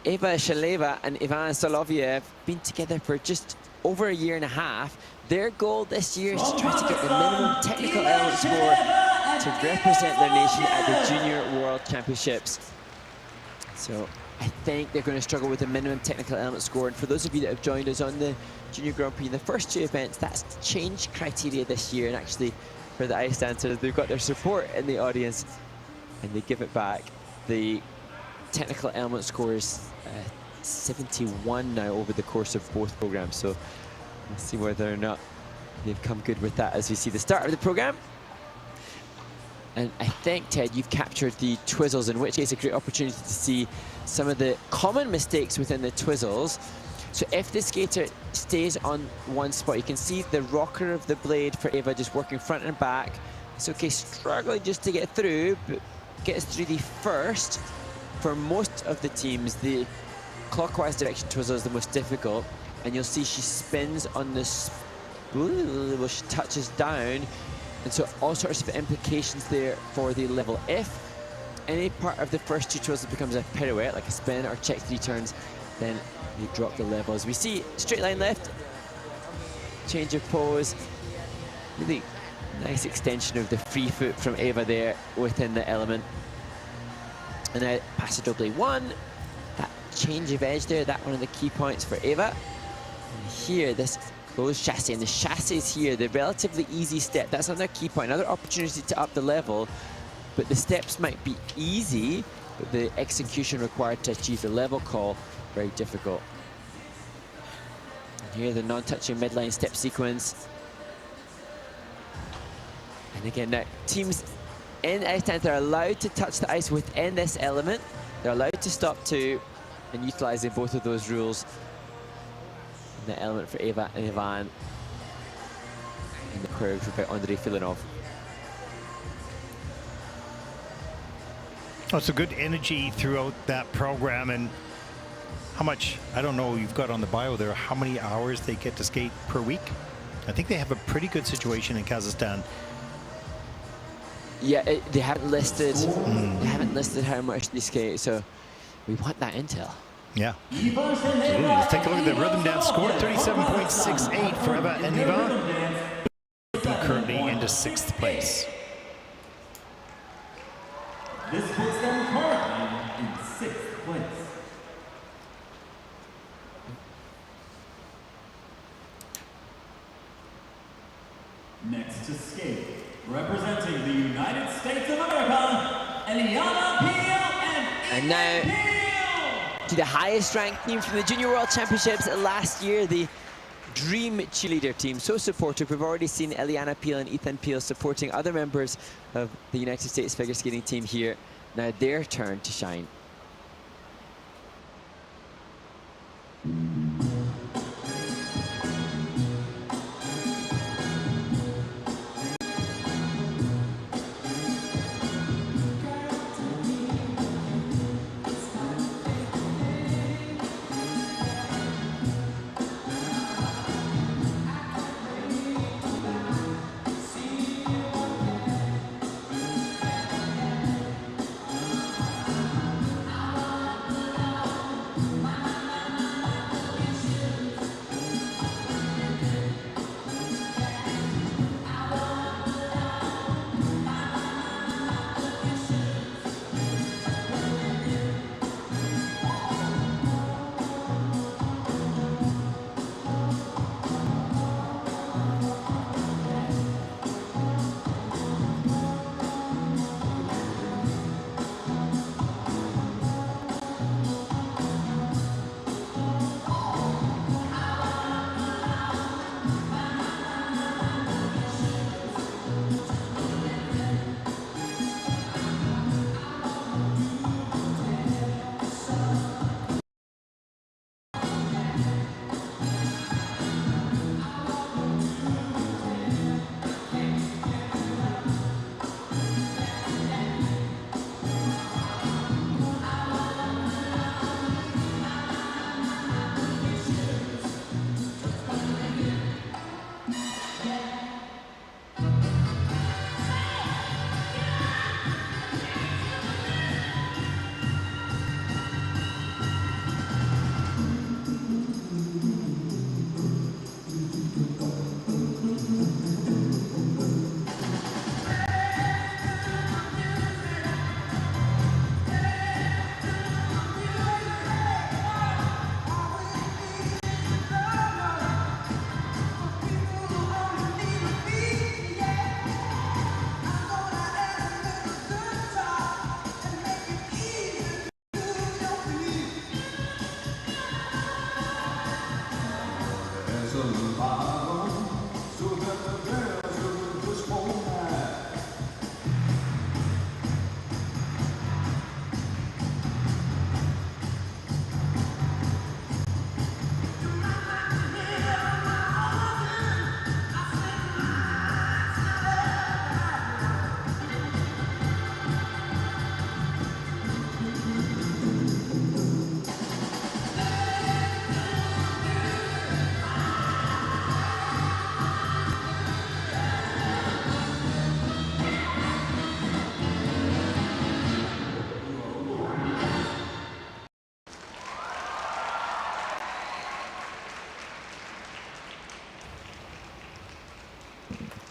Eva Shelaeva and Ivan Solovyev been together for just over a year and a half. Their goal this year is to try to get the minimum technical element score to represent their nation at the Junior World Championships. So I think they're going to struggle with the minimum technical element score. And for those of you that have joined us on the Junior Grand Prix in the first two events, that's changed criteria this year. And actually, for the ice dancers, they've got their support in the audience and they give it back. The technical element score is 71 now over the course of both programs. So we'll see whether or not they've come good with that as we see the start of the program. And I think, Ted, you've captured the twizzles, in which case a great opportunity to see some of the common mistakes within the twizzles. So if the skater stays on one spot, you can see the rocker of the blade for Eva just working front and back. It's okay, struggling just to get through, but gets through the first. For most of the teams, the clockwise direction twizzle is the most difficult. And you'll see she spins on this, well, she touches down. And so all sorts of implications there for the level. If any part of the first two twizzles becomes a pirouette, like a spin or check 3 turns, then you drop the level. As we see, straight line left, change of pose. Really nice extension of the free foot from Eva there within the element. And now pass double 1, that change of edge there, that one of the key points for Eva. And here, this closed chassis, and the chassis is here, the relatively easy step. That's another key point, another opportunity to up the level. But the steps might be easy, but the execution required to achieve the level call, very difficult. And here, the non-touching midline step sequence. And again, now teams in ice dance are allowed to touch the ice within this element. They're allowed to stop 2, and utilizing both of those rules. And the element for Eva and Ivan. And the choreography by Andrei Filanov. Oh, so good energy throughout that program. And how much, I don't know, you've got on the bio there, how many hours they get to skate per week? I think they have a pretty good situation in Kazakhstan. Yeah, they haven't listed. They haven't listed how much they skate, so we want that intel. Yeah. Absolutely. Let's take a look at the rhythm dance score. 37.68 for Eva and Ivan. Currently into 6th place. This puts them currently in 6th place. Next to skate, representing the United States of America, Elliana, Peal, and now Peal. To the highest ranked team from the Junior World Championships last year, the Dream Cheerleader team. So supportive. We've already seen Elliana Peal and Ethan Peal supporting other members of the United States figure skating team here. Now their turn to shine.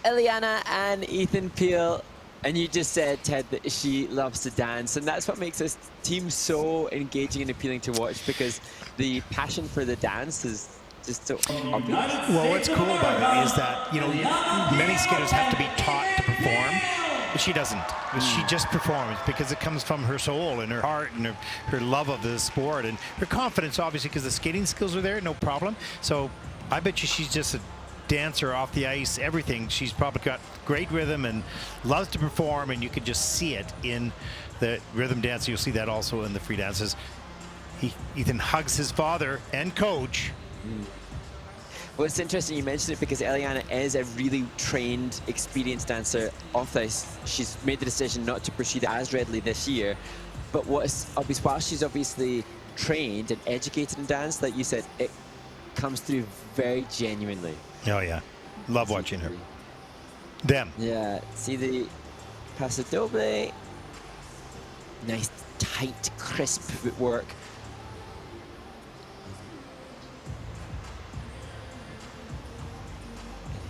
Elliana and Ethan Peal. And you just said, Ted, that she loves to dance, and that's what makes this team so engaging and appealing to watch, because the passion for the dance is just so obvious. Well, what's cool about it is that, you know, many skaters have to be taught to perform, but she doesn't. She just performs because it comes from her soul and her heart and her love of the sport and her confidence, obviously, because the skating skills are there, no problem. So I bet you she's just a dancer off the ice, everything. She's probably got great rhythm and loves to perform, and you can just see it in the rhythm dance. You'll see that also in the free dances. Ethan hugs his father and coach. Well, it's interesting you mentioned it, because Eliana is a really trained, experienced dancer off the ice. She's made the decision not to pursue that as readily this year, but what's obvious, while she's obviously trained and educated in dance, like you said, it comes through very genuinely. Oh yeah, love watching her. Them. Yeah, see the paso doble. Nice, tight, crisp footwork.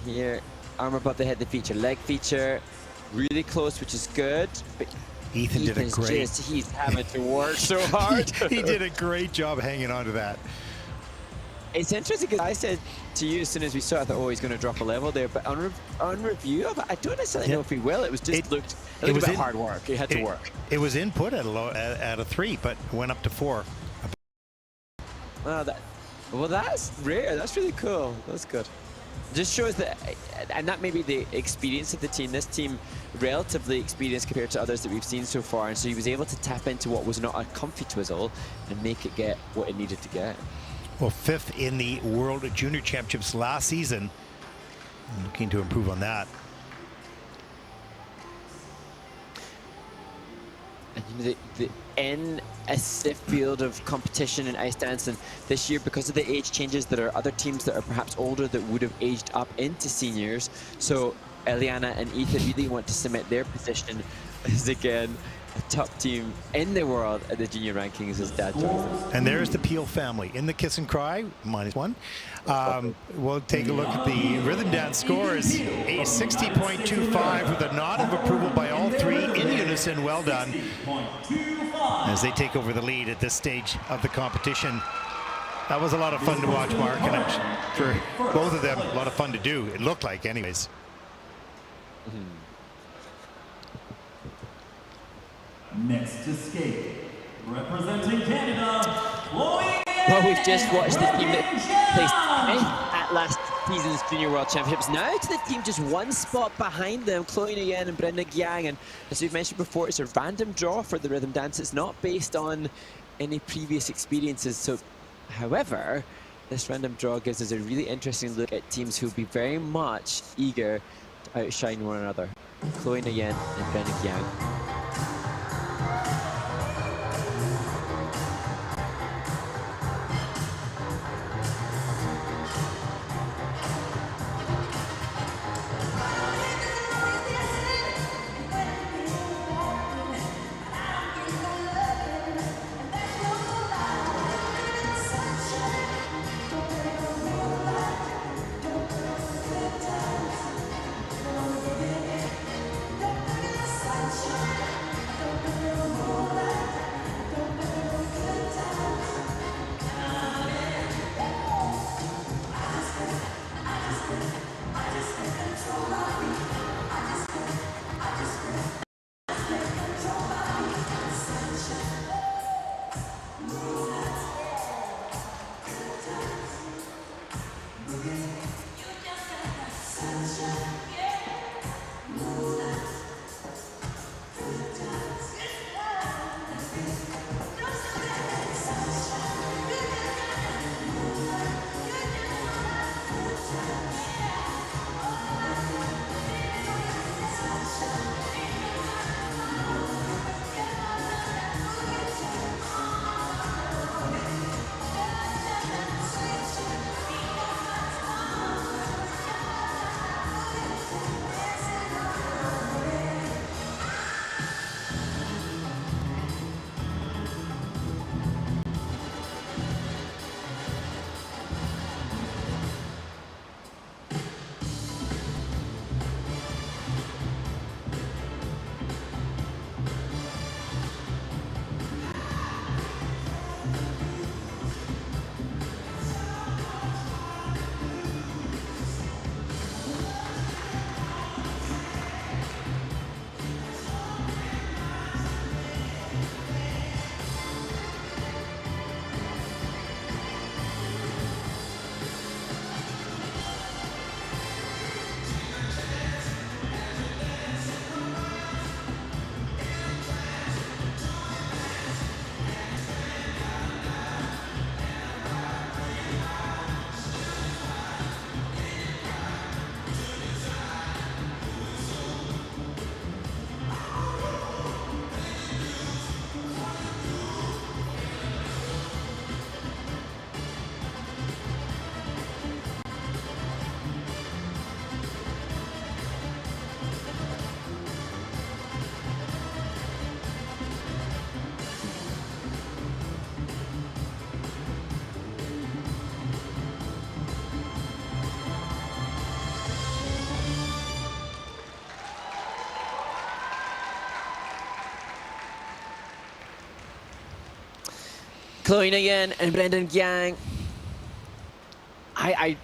And here, arm above the head, the feature, leg feature, really close, which is good. But Ethan did a great. He's having to work so hard. He did a great job hanging on to that. It's interesting because I said to you as soon as we saw it, I thought, oh, he's going to drop a level there. But on review of it, I don't necessarily know if he will. It was just looked like hard work. He had to work. It was input at a 3, but went up to 4. Well, that's rare. That's really cool. That's good. Just shows that, and that may be the experience of the team. This team, relatively experienced compared to others that we've seen so far, and so he was able to tap into what was not a comfy twizzle and make it get what it needed to get. Well, 5th in the World Junior Championships last season. Looking to improve on that. And in a stiff field of competition in ice dance, and this year, because of the age changes, there are other teams that are perhaps older that would have aged up into seniors. So Eliana and Ethan really want to cement their position as, again, a top team in the world at the junior rankings as Dad joins them. And there's the Peal family in the kiss and cry, -1. We'll take a look at the rhythm dance scores. A 60.25 with a nod of approval by all 3 in unison. Well done. As they take over the lead at this stage of the competition. That was a lot of fun to watch, Mark, and for both of them, a lot of fun to do. It looked like, anyways. Next to skate, representing Canada, Chloe. Well, we've just watched the team that placed 10th at last season's Junior World Championships. Now to the team just 1 spot behind them, Chloe Nguyen and Brenda Giang. And as we've mentioned before, it's a random draw for the rhythm dance. It's not based on any previous experiences. So, however, this random draw gives us a really interesting look at teams who'll be very much eager to outshine one another. Chloe Nguyen and Brenda Giang. Chloe Nguyen and Brendan Giang. I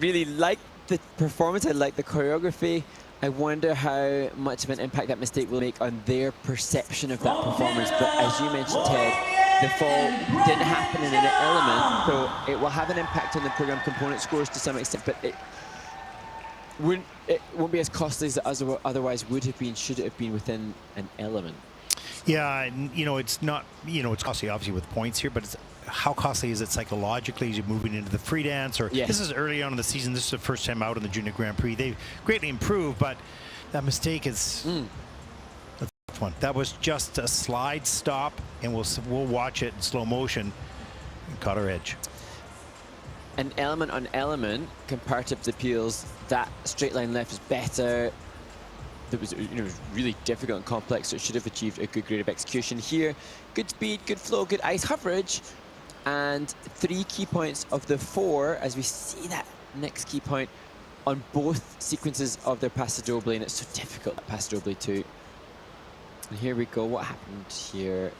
really like the performance. I like the choreography. I wonder how much of an impact that mistake will make on their perception of that performance. But as you mentioned, Ted, the fall didn't happen in an element, so it will have an impact on the program component scores to some extent, but it won't be as costly as it otherwise would have been should it have been within an element. Yeah, and it's not, it's costly obviously with points here, but it's how costly is it psychologically as you're moving into the free dance? Or this is early on in the season. This is the first time out in the Junior Grand Prix. They've greatly improved, but that mistake is a tough one. That was just a slide stop, and we'll watch it in slow motion. And caught her edge. An element on element comparative to Peel's, that straight line left is better. That was really difficult and complex, so it should have achieved a good grade of execution here. Good speed, good flow, good ice coverage, and 3 key points of the 4 as we see that next key point on both sequences of their Paso Doble, and it's so difficult at Paso Doble too. And here we go. What happened here?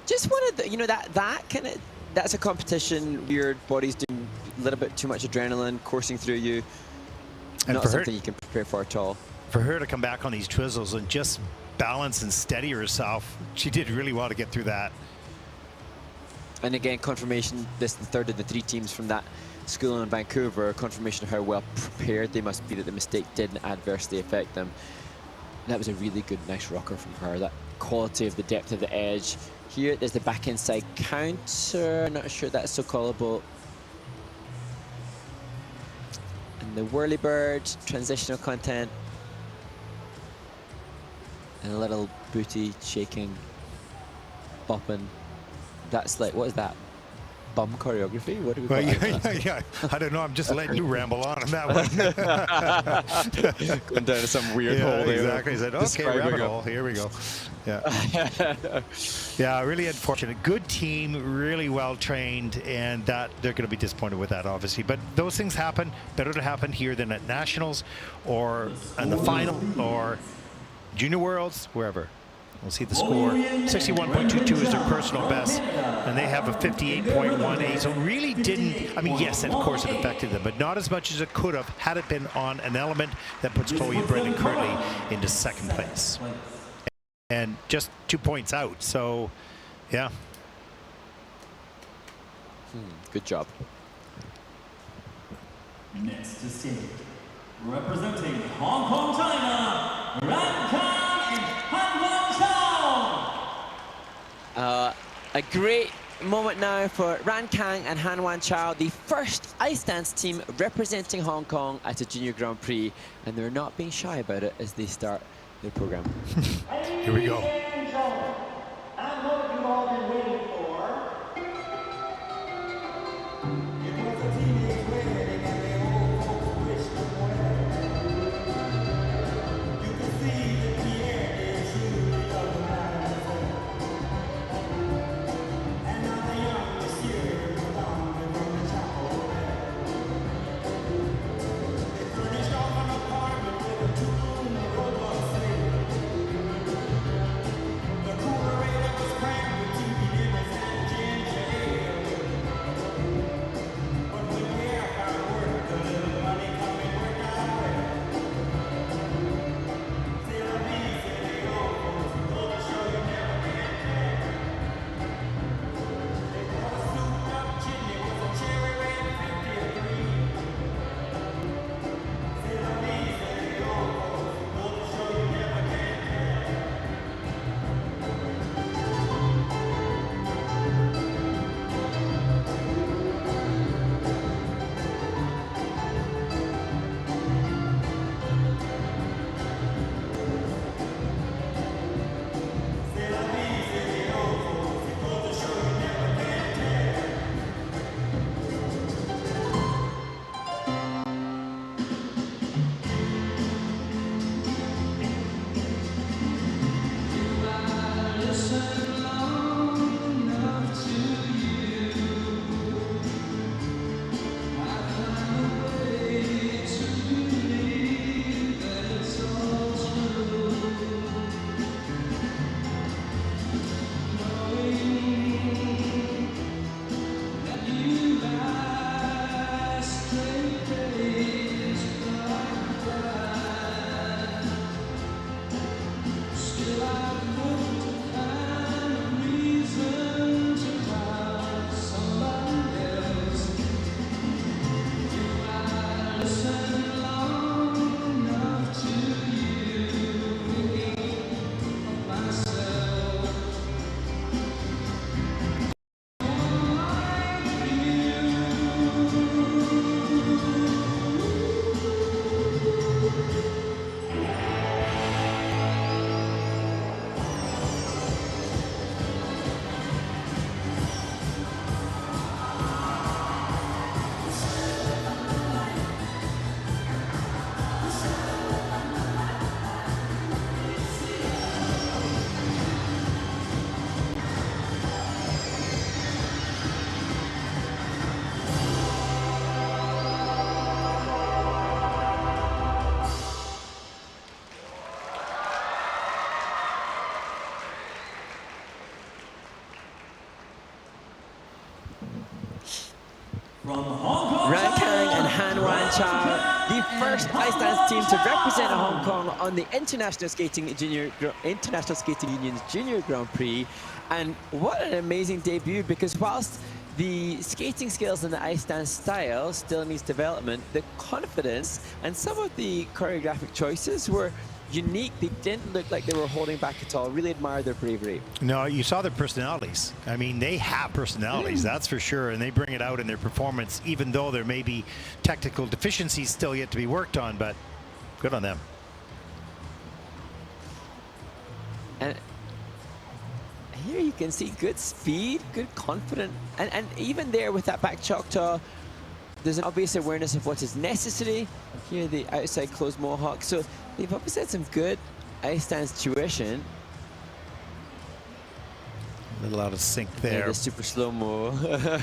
Just wanted the, that's a competition. Your body's doing a little bit too much adrenaline coursing through you. And not something you can prepare for at all. For her to come back on these twizzles and just balance and steady herself, she did really well to get through that. And again, confirmation, this is the third of the 3 teams from that school in Vancouver, confirmation of how well prepared they must be that the mistake didn't adversely affect them. That was a really good, nice rocker from her. That quality of the depth of the edge. Here, there's the back inside counter. Not sure that's so callable. And the whirly bird, transitional content. And a little booty shaking, bopping. That's like, what is that? Bum choreography? What do we call that? Yeah, I don't know. I'm just letting you ramble on that one. Going down to some weird hole there. Exactly. He said, okay, rabbit hole. Here we go. Yeah. Yeah, really unfortunate. Good team, really well trained, and that they're going to be disappointed with that, obviously. But those things happen. Better to happen here than at Nationals or in the final or Junior Worlds, wherever. We'll see the score. 61.22 is their personal best, and they have a 58.18. So really didn't, I mean, yes, of course it affected them, but not as much as it could have had it been on an element that puts Chloe and Brendan currently into 2nd place. And just 2 points out, so yeah. Good job. Next to stage, representing Hong Kong, China, Ran Kang and Chau. A great moment now for Ran Kang and Han Chau, the first ice dance team representing Hong Kong at a Junior Grand Prix, and they're not being shy about it as they start their program. Here we go. And what have you all been waiting for? It was a teenage wedding and the old folks wished them well. You can see that Pierre is truly of the mademoiselle. And now the young monsieur belonged from the chapel. They furnished off an apartment with a 2-room robot suite. From Hong Kong, Kang and Chau, the first ice dance team to represent Hong Kong on the International Skating Union's Junior Grand Prix. And what an amazing debut, because whilst the skating skills and the ice dance style still needs development, the confidence and some of the choreographic choices were unique. They didn't look like they were holding back at all. Really admire their bravery. No, you saw their personalities. I mean, they have personalities, that's for sure, and they bring it out in their performance, even though there may be technical deficiencies still yet to be worked on, but good on them. And here you can see good speed, good confidence, and even there with that back Choctaw, there's an obvious awareness of what is necessary. Here the outside closed mohawk. So they've obviously had some good ice dance tuition. A little out of sync there. Yeah, the super slow-mo.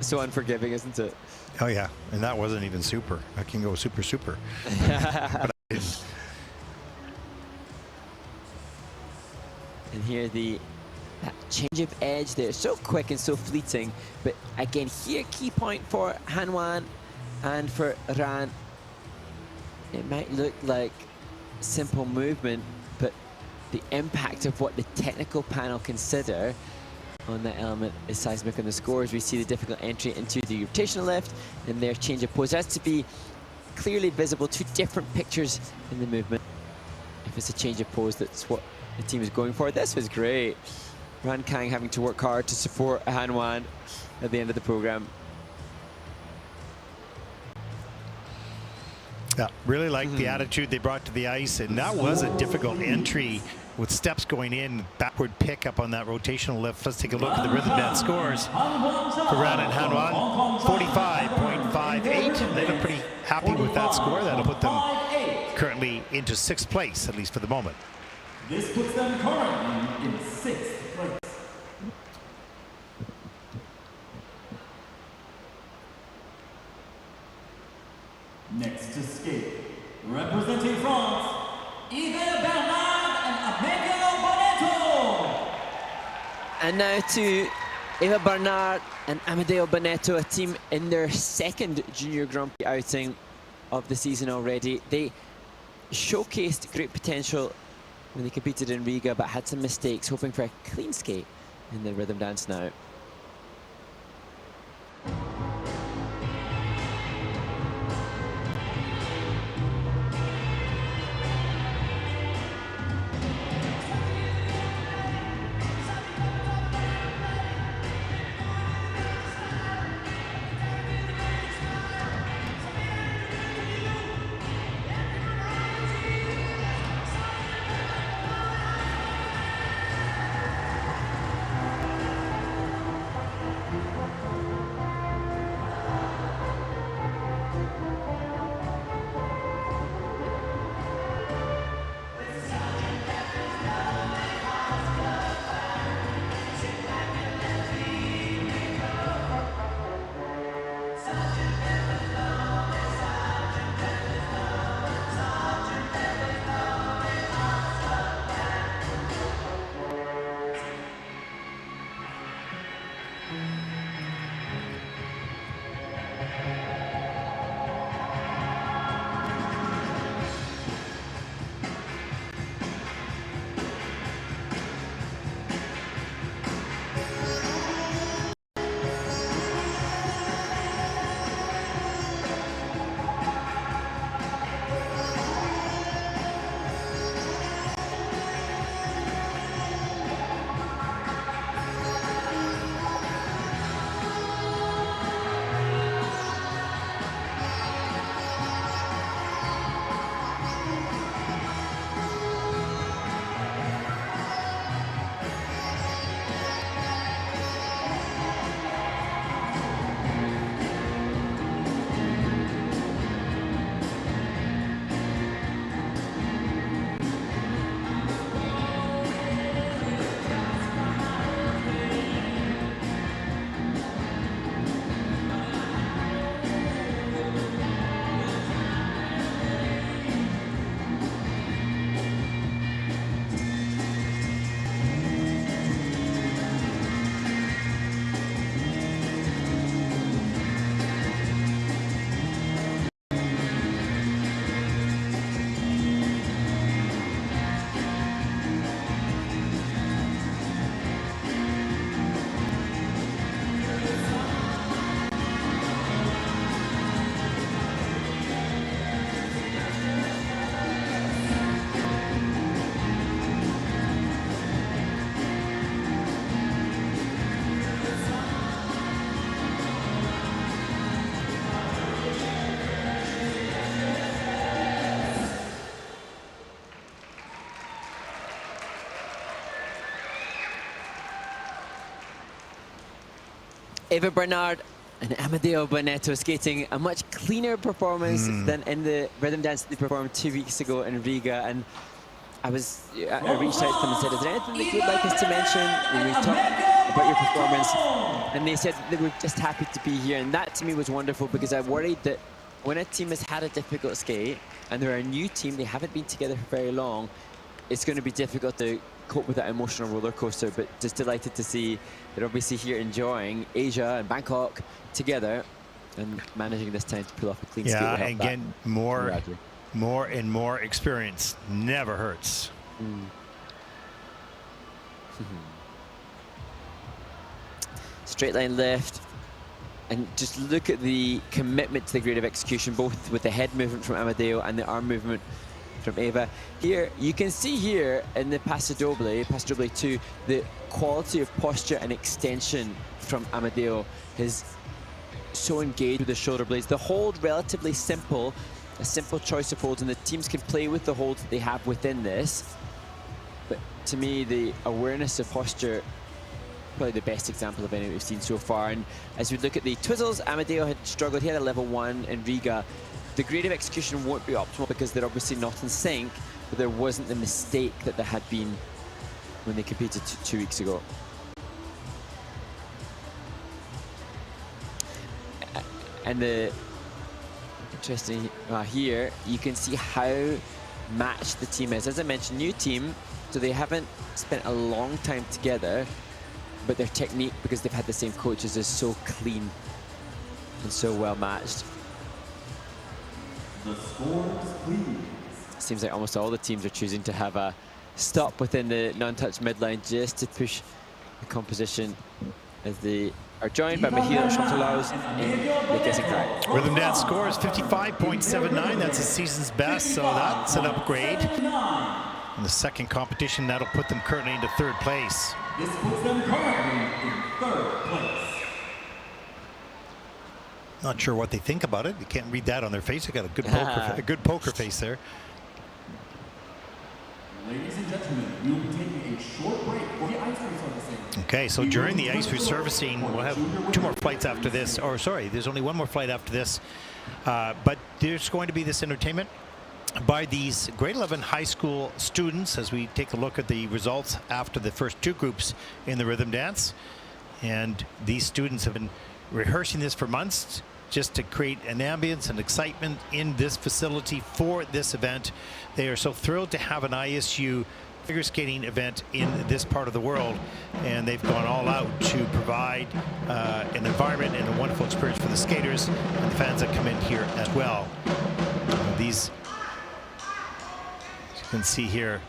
So unforgiving, isn't it? Oh yeah, and that wasn't even super. I can go super. But I didn't. And here that change of edge there, so quick and so fleeting. But again, here key point for Nguyen and for Ran. It might look like simple movement, but the impact of what the technical panel consider on that element is seismic on the scores. We see the difficult entry into the rotational lift and their change of pose. It has to be clearly visible, two different pictures in the movement. If it's a change of pose, that's what the team is going for. This was great. Ran Kang having to work hard to support Nguyen at the end of the program. Yeah, really liked the attitude they brought to the ice, and that was a difficult entry with steps going in, backward pick up on that rotational lift. Let's take a look at the rhythm dance scores for Ran and Nguyen. 45.58. They look pretty happy with that score. That'll put them currently into 6th place, at least for the moment. This puts them currently in 6th place. Next to skate, representing France, Bernard and Amedeo Bonetto. And now to Eva Bernard and Amedeo Bonetto, a team in their 2nd Junior Grand Prix outing of the season already. They showcased great potential when they competed in Riga, but had some mistakes, hoping for a clean skate in the rhythm dance now. Eva Bernard and Amedeo Bonetto skating a much cleaner performance than in the rhythm dance they performed 2 weeks ago in Riga. And I reached out to them and said, is there anything that you'd like us to mention when we talk about your performance? And they said they were just happy to be here. And that to me was wonderful, because I worried that when a team has had a difficult skate and they're a new team, they haven't been together for very long, it's going to be difficult to cope with that emotional roller coaster. But just delighted to see they're obviously here enjoying Asia and Bangkok together and managing this time to pull off a clean skate. Yeah, and again, more and more experience never hurts. Straight line lift, and just look at the commitment to the grade of execution, both with the head movement from Amedeo and the arm movement from Eva. Here, you can see here in the Paso Doble 2, the quality of posture and extension from Amedeo. His so engaged with the shoulder blades. The hold relatively simple, a simple choice of holds, and the teams can play with the holds that they have within this. But to me, the awareness of posture, probably the best example of any we've seen so far. And as we look at the twizzles, Amedeo had struggled. He had a level 1 in Riga. The grade of execution won't be optimal because they're obviously not in sync, but there wasn't the mistake that there had been when they competed 2 weeks ago. And the interesting here, you can see how matched the team is. As I mentioned, new team, so they haven't spent a long time together, but their technique, because they've had the same coaches, is so clean and so well matched. The scores, please. Seems like almost all the teams are choosing to have a stop within the non-touch midline just to push the composition, as they are joined by Michiel Chantelaus in the guessing track. Rhythm dance score is 55.79. That's the season's best, so that's an upgrade. In the second competition, that'll put them currently into 3rd place. This puts them currently in 3rd place. Not sure what they think about it. You can't read that on their face. They got a good poker face there. Ladies and gentlemen, we will be taking a short break for the ice resurfacing. Okay, so during the ice resurfacing, we'll have 2 more flights after this. Or sorry, there's only 1 more flight after this. But there's going to be this entertainment by these grade 11 high school students as we take a look at the results after the first 2 groups in the rhythm dance. And these students have been rehearsing this for months just to create an ambience and excitement in this facility for this event. They are so thrilled to have an ISU figure skating event in this part of the world, and they've gone all out to provide an environment and a wonderful experience for the skaters and the fans that come in here as well. These, as you can see here.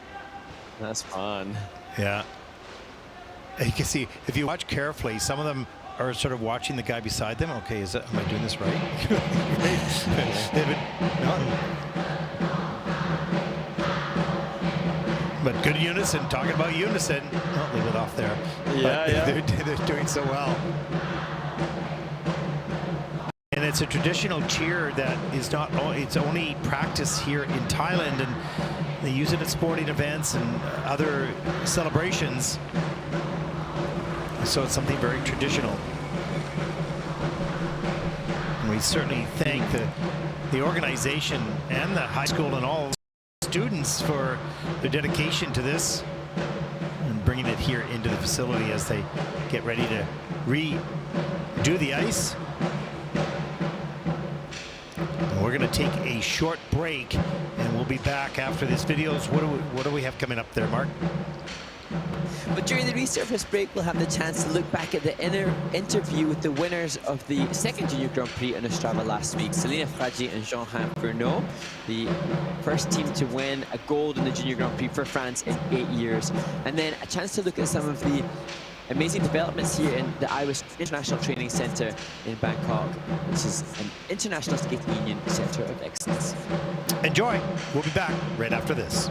That's fun. Yeah. You can see, if you watch carefully, some of them are sort of watching the guy beside them. Okay, am I doing this right? But good unison, talking about unison. I'll leave it off there. Yeah, They're doing so well. And it's a traditional cheer that is not, it's only practiced here in Thailand, and they use it at sporting events and other celebrations. So it's something very traditional. And we certainly thank the organization and the high school and all students for their dedication to this and bringing it here into the facility as they get ready to redo the ice. And we're going to take a short break, and we'll be back after this video. What do we have coming up there, Mark? But during the resurface break, we'll have the chance to look back at the interview with the winners of the 2nd Junior Grand Prix in Ostrava last week, Selena Fragi and Jean-Hein Bruno, the first team to win a gold in the Junior Grand Prix for France in 8 years. And then a chance to look at some of the amazing developments here in the Irish International Training Centre in Bangkok, which is an international skating union centre of excellence. Enjoy. We'll be back right after this.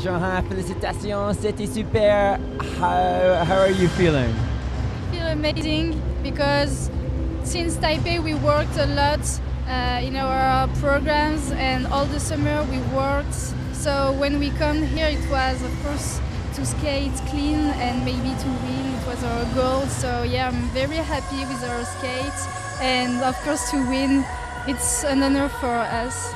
Jean, félicitations, c'était super. How are you feeling? I feel amazing because since Taipei we worked a lot in our programs, and all the summer we worked. So when we come here, it was of course to skate clean and maybe to win. It was our goal. So yeah, I'm very happy with our skate, and of course to win. It's an honor for us.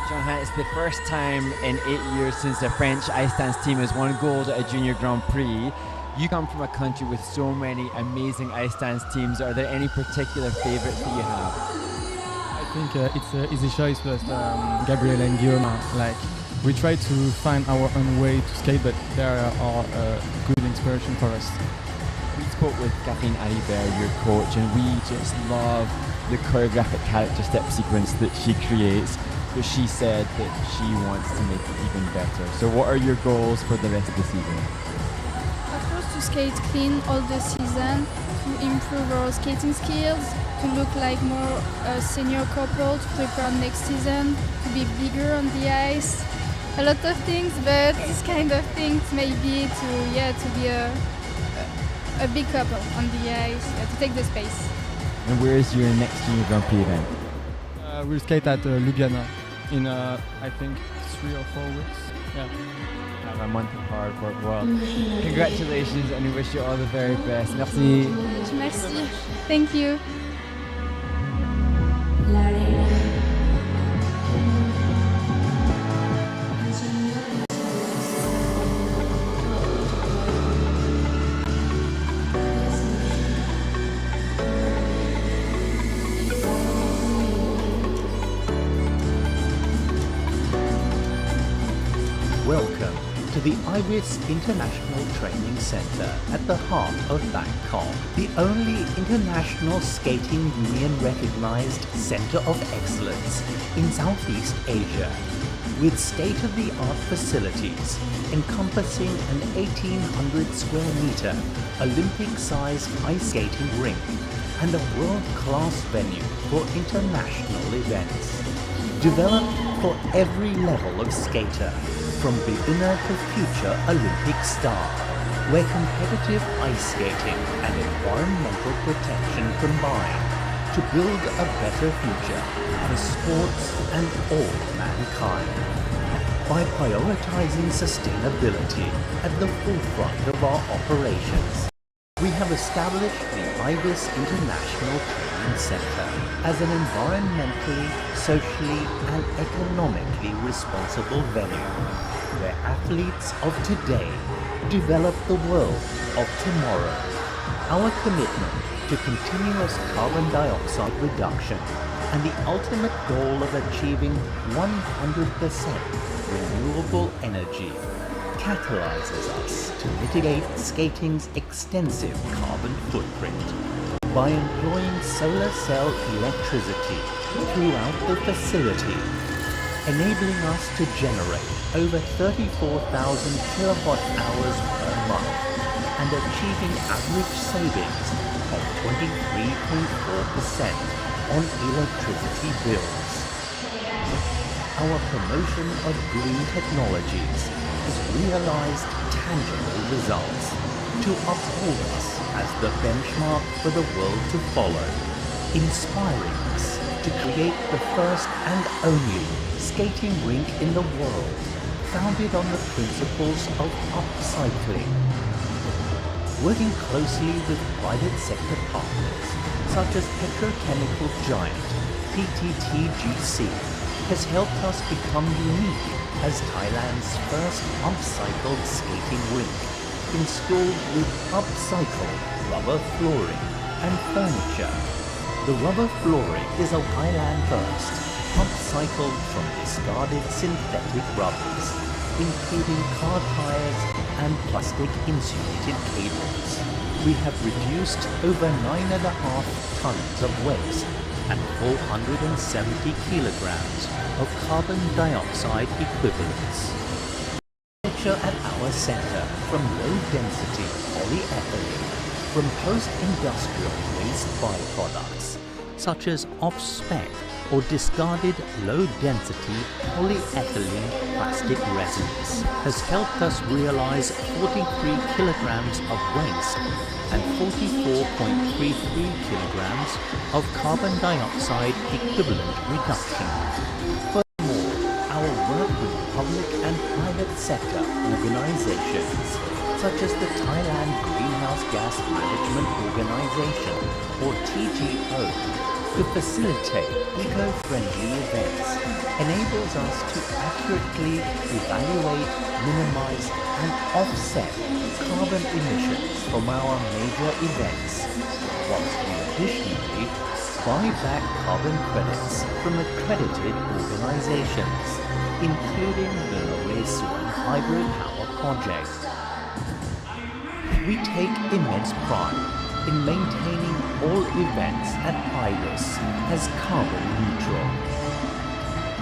Jean, it's the first time in 8 years since the French ice dance team has won gold at a junior Grand Prix. You come from a country with so many amazing ice dance teams. Are there any particular favorites that you have? I think it's an easy choice, but Gabriel and Guillaume, like, we try to find our own way to skate, but they are a good inspiration for us. We spoke with Catherine Alibert, your coach, and we just love the choreographic character step sequence that she creates. But she said that she wants to make it even better. So what are your goals for the rest of the season? Of course, to skate clean all the season, to improve our skating skills, to look like more a senior couple, to prepare next season, to be bigger on the ice. A lot of things, but this kind of things maybe to be a big couple on the ice, to take the space. And where is your next junior Grand Prix event? We'll skate at Ljubljana in I think 3 or 4 weeks. Yeah. Have a month of hard work. Well, congratulations, and we wish you all the very best. Merci. Merci. Thank you. Welcome to the Iris International Training Center at the heart of Bangkok, the only international skating union recognized center of excellence in Southeast Asia, with state-of-the-art facilities encompassing an 1,800 square meter Olympic-sized ice skating rink and a world-class venue for international events. Developed for every level of skater, from beginner to future Olympic star, where competitive ice skating and environmental protection combine to build a better future for sports and all mankind. By prioritizing sustainability at the forefront of our operations, we have established the IBIS International Training Center as an environmentally, socially, and economically responsible venue where athletes of today develop the world of tomorrow. Our commitment to continuous carbon dioxide reduction and the ultimate goal of achieving 100% renewable energy catalyzes us to mitigate skating's extensive carbon footprint by employing solar cell electricity throughout the facility, enabling us to generate over 34,000 kilowatt hours per month and achieving average savings of 23.4% on electricity bills. Our promotion of green technologies has realized tangible results to uphold us as the benchmark for the world to follow, inspiring us to create the first and only skating rink in the world, founded on the principles of upcycling. Working closely with private sector partners, such as petrochemical giant PTTGC, has helped us become unique as Thailand's first upcycled skating rink, installed with upcycled rubber flooring and furniture. The rubber flooring is a Thailand first, upcycled from discarded synthetic rubbers, including car tires and plastic insulated cables. We have reduced over 9.5 tons of waste and 470 kilograms of carbon dioxide equivalents. Furniture at our center from low-density polyethylene, from post-industrial waste byproducts, such as off-spec or discarded low-density polyethylene plastic resins, has helped us realize 43 kilograms of waste and 44.33 kilograms of carbon dioxide equivalent reduction. Furthermore, our work with public and private sector organizations, such as the Thailand Greenhouse Gas Management Organization, or TGO, to facilitate eco-friendly events, enables us to accurately evaluate, minimize, and offset carbon emissions from our major events, whilst we additionally buy back carbon credits from accredited organizations, including the Suan Hydropower Project. We take immense pride in maintaining all events at IRIS as carbon neutral.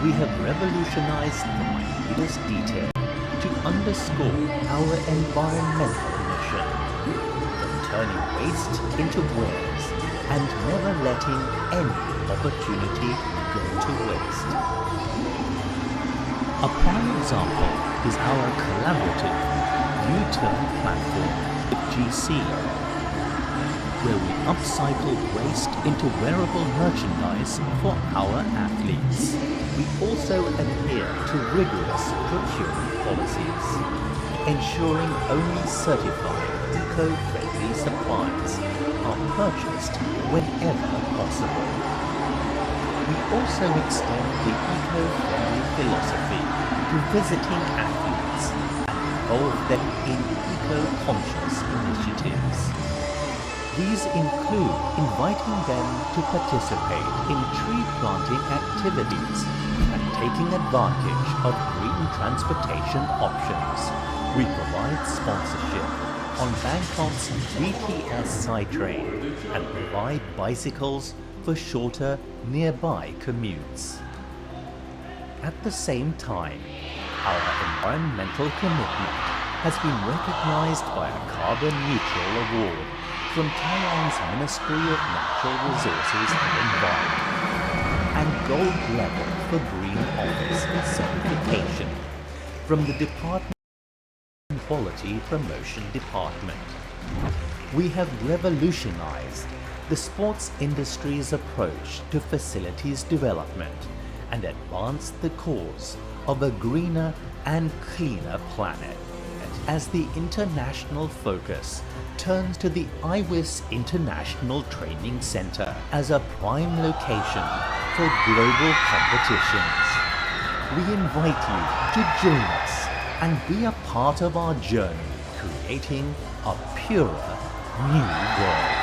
We have revolutionized the minutest detail to underscore our environmental mission, from turning waste into wares and never letting any opportunity go to waste. A prime example is our collaborative U-turn platform with GC, where we upcycled waste into wearable merchandise for our athletes. We also adhere to rigorous procurement policies, ensuring only certified eco-friendly supplies are purchased whenever possible. We also extend the eco-friendly philosophy to visiting athletes and involve them in eco-conscious initiatives. These include inviting them to participate in tree planting activities and taking advantage of green transportation options. We provide sponsorship on Bangkok's BTS Skytrain and provide bicycles for shorter nearby commutes. At the same time, our environmental commitment has been recognized by a carbon neutral award from Thailand's Ministry of Natural Resources and Environment, and gold level for Green Office certification from the Department of Quality Promotion Department. We have revolutionized the sports industry's approach to facilities development and advanced the cause of a greener and cleaner planet. As the international focus turns to the IWIS International Training Center as a prime location for global competitions, we invite you to join us and be a part of our journey creating a purer new world.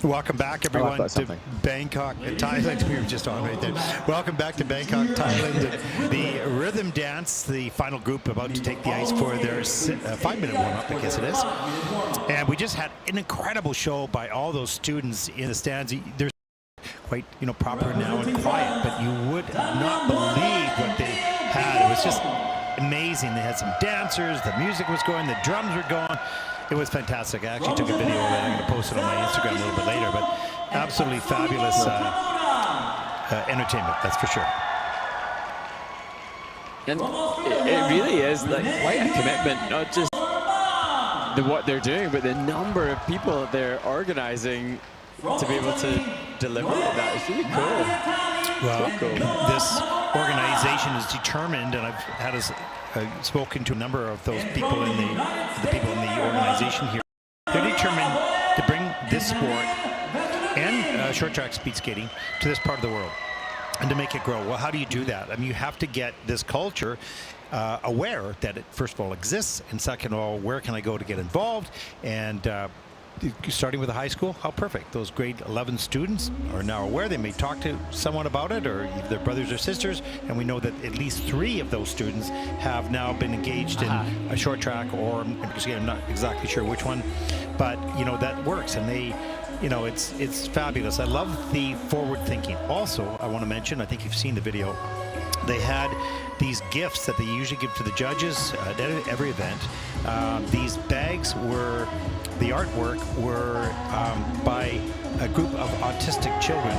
Welcome back, everyone, to Bangkok, Thailand. We were just on right there. Welcome back to Bangkok, Thailand. The rhythm dance, the final group about to take the ice for their 5-minute warm-up, I guess it is. And we just had an incredible show by all those students in the stands. They're quite, proper now and quiet, but you would not believe what they had. It was just amazing. They had some dancers, the music was going, the drums were going. It was fantastic. I actually took a video of it. I'm going to post it on my Instagram a little bit later, but absolutely fabulous entertainment, that's for sure. And it really is like quite a commitment, not just what they're doing, but the number of people they're organizing to be able to deliver that. It's really cool. Well, cool. This organization is determined, and I've spoken to a number of those people in the people in the organization here. They're determined to bring this sport and short track speed skating to this part of the world and to make it grow. Well, how do you do that? I mean, you have to get this culture aware that it, first of all, exists, and second of all, where can I go to get involved? And starting with the high school, how perfect. Those grade 11 students are now aware. They may talk to someone about it, or their brothers or sisters, and we know that at least 3 of those students have now been engaged in a short track, or I'm not exactly sure which one, but that works, and they, it's fabulous. I love the forward thinking. Also, I want to mention, I think you've seen the video, they had these gifts that they usually give to the judges at every event. These bags were, the artwork were by a group of autistic children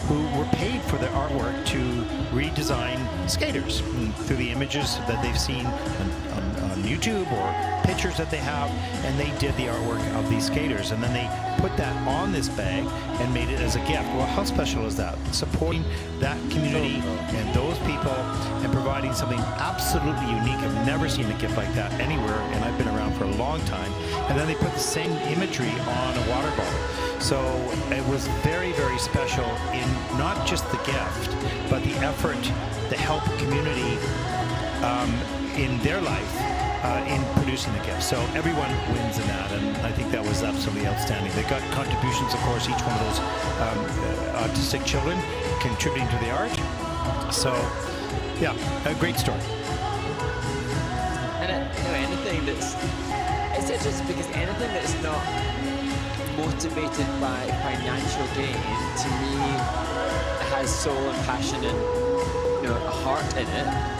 who were paid for their artwork to redesign skaters through the images that they've seen on YouTube or pictures that they have, and they did the artwork of these skaters, and then they put that on this bag and made it as a gift. Well, how special is that? Supporting that community and those people and providing something absolutely unique. I've never seen a gift like that anywhere, and I've been around for a long time. And then they put the same imagery on a water bottle. So it was very, very special in not just the gift, but the effort to help community in their life in producing the gift. So everyone wins in that, and I think that was absolutely outstanding. They got contributions, of course, each one of those autistic children contributing to the art. So, yeah, a great story. And anything that's, it's interesting because anything that's not motivated by financial gain, to me, has soul and passion and a heart in it.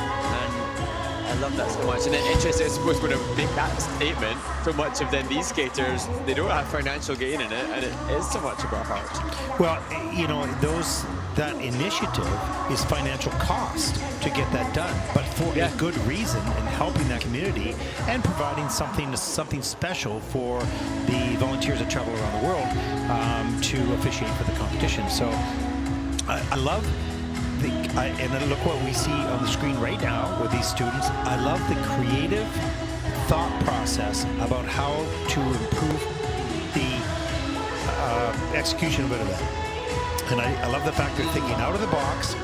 I love that so much, and then interesting, I suppose, when I make that statement, so much of then these skaters, they don't have financial gain in it, and it is so much about heart. Well, that initiative is financial cost to get that done, but for a good reason, and helping that community and providing something special for the volunteers that travel around the world to officiate for the competition. So I love. And then look what we see on the screen right now with these students. I love the creative thought process about how to improve the execution of an event. And I love the fact they're thinking out of the box.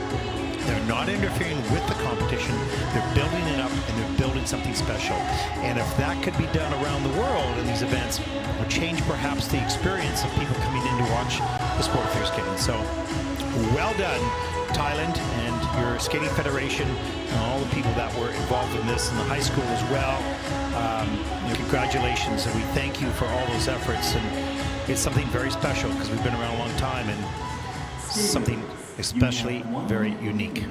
They're not interfering with the competition. They're building it up, and they're building something special. And if that could be done around the world in these events, it would change perhaps the experience of people coming in to watch the sport of figure skating. So, well done, Thailand and your skating federation and all the people that were involved in this, and the high school as well. Congratulations, and we thank you for all those efforts. And it's something very special because we've been around a long time, and something especially very unique.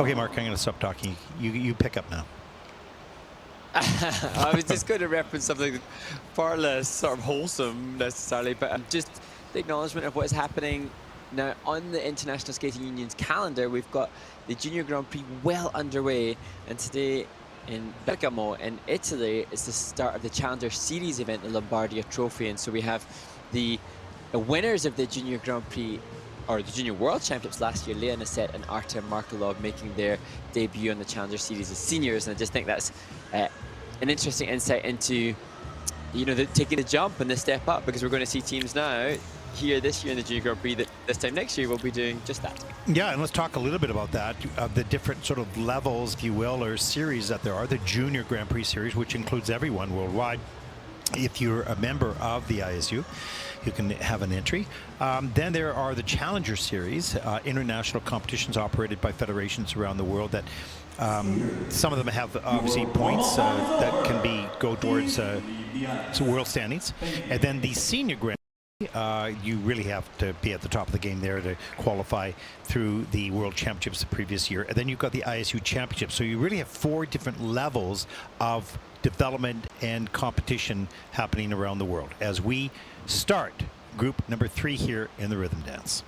Okay, Mark, I'm going to stop talking. You pick up now. I was just going to reference something far less sort of wholesome necessarily, but just the acknowledgement of what's happening now on the International Skating Union's calendar. We've got the Junior Grand Prix well underway, and today in Bergamo in Italy is the start of the Challenger Series event, the Lombardia Trophy, and so we have the winners of the Junior Grand Prix, or the Junior World Championships last year, Leah Nasset and Artem Markelov, making their debut on the Challenger Series as seniors, and I just think that's an interesting insight into taking the jump and the step up, because we're going to see teams now here this year in the Junior Grand Prix that this time next year we'll be doing just that. Yeah, and let's talk a little bit about that, the different sort of levels, if you will, or series that there are. The Junior Grand Prix series, which includes everyone worldwide. If you're a member of the ISU, you can have an entry. Then there are the Challenger Series, international competitions operated by federations around the world that some of them have obviously points that can go towards world standings. And then the Senior Grand you really have to be at the top of the game there to qualify through the World Championships the previous year. And then you've got the ISU Championship. So you really have 4 different levels of development and competition happening around the world as we start group number 3 here in the rhythm dance.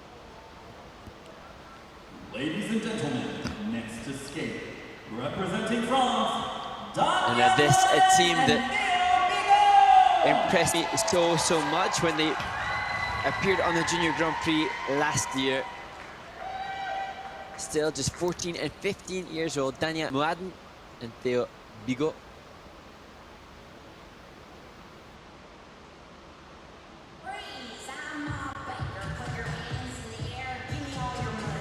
Ladies and gentlemen, next to skate, representing France, And Dania this a team and that impressed me so much when they appeared on the Junior Grand Prix last year. Still just 14 and 15 years old, Dania, Mouaden and Theo, Bigot. Freeze! I'm Becker. Put your hands in the air. Give me all your money.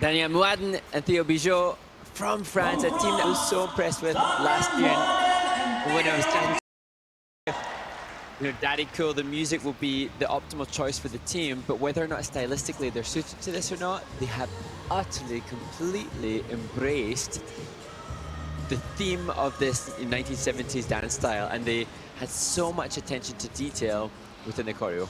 Dania, Mouaden and Theo Bigot from France, a team that I was so impressed with last year. And when I was telling Daddy Cool, the music will be the optimal choice for the team, but whether or not stylistically they're suited to this or not, they have utterly, completely embraced the theme of this 1970s dance style, and they had so much attention to detail within the choreo.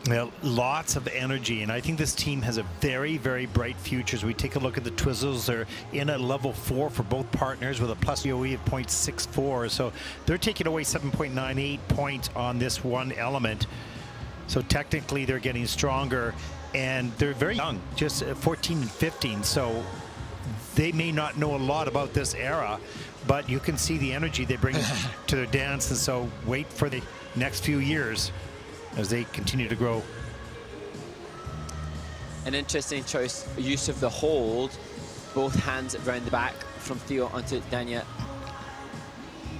Well, lots of energy, and I think this team has a very, very bright future. As we take a look at the Twizzles, they're in at level 4 for both partners with a plus DOE of 0.64. So they're taking away 7.98 points on this one element. So technically they're getting stronger, and they're very young, just 14 and 15. So they may not know a lot about this era, but you can see the energy they bring to their dance. And so wait for the next few years as they continue to grow. An interesting choice, use of the hold, both hands around the back from Theo onto Dania.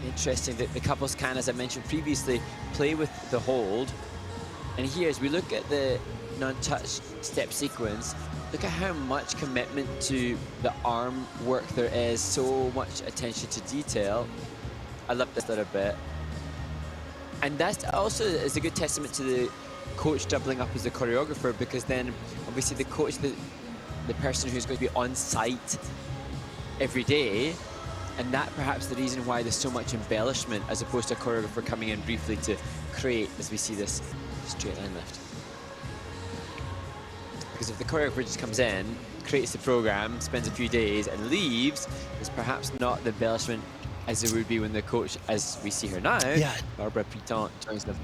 Interesting that the couples can, as I mentioned previously, play with the hold. And here, as we look at the non-touch step sequence, look at how much commitment to the arm work there is, so much attention to detail. I love this little bit. And that also is a good testament to the coach doubling up as a choreographer, because then obviously the coach, the person who's going to be on site every day, and that perhaps the reason why there's so much embellishment as opposed to a choreographer coming in briefly to create, as we see this straight line lift. Because if the choreographer just comes in, creates the program, spends a few days and leaves, there's perhaps not the embellishment as there would be when the coach, as we see her now, Barbara Piton, joins them.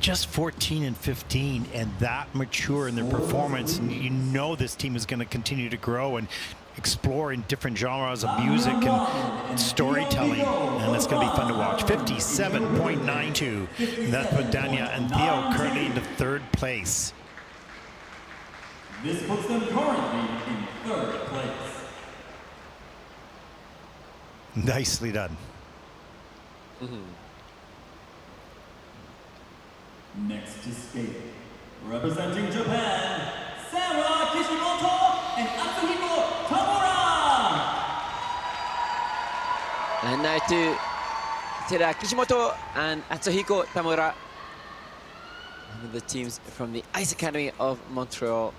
Just 14 and 15, and that mature in their performance, and you know this team is going to continue to grow and explore in different genres of music and storytelling, and it's going to be fun to watch. 57.92, and that's with Dania and Theo currently into third place. This puts them currently in third place. Nicely done. Next to skate, representing Japan, Sara, Kishimoto, and Atsuhiko Tamura. And now to Sara, Kishimoto, and Atsuhiko Tamura. One of the teams from the Ice Academy of Montreal.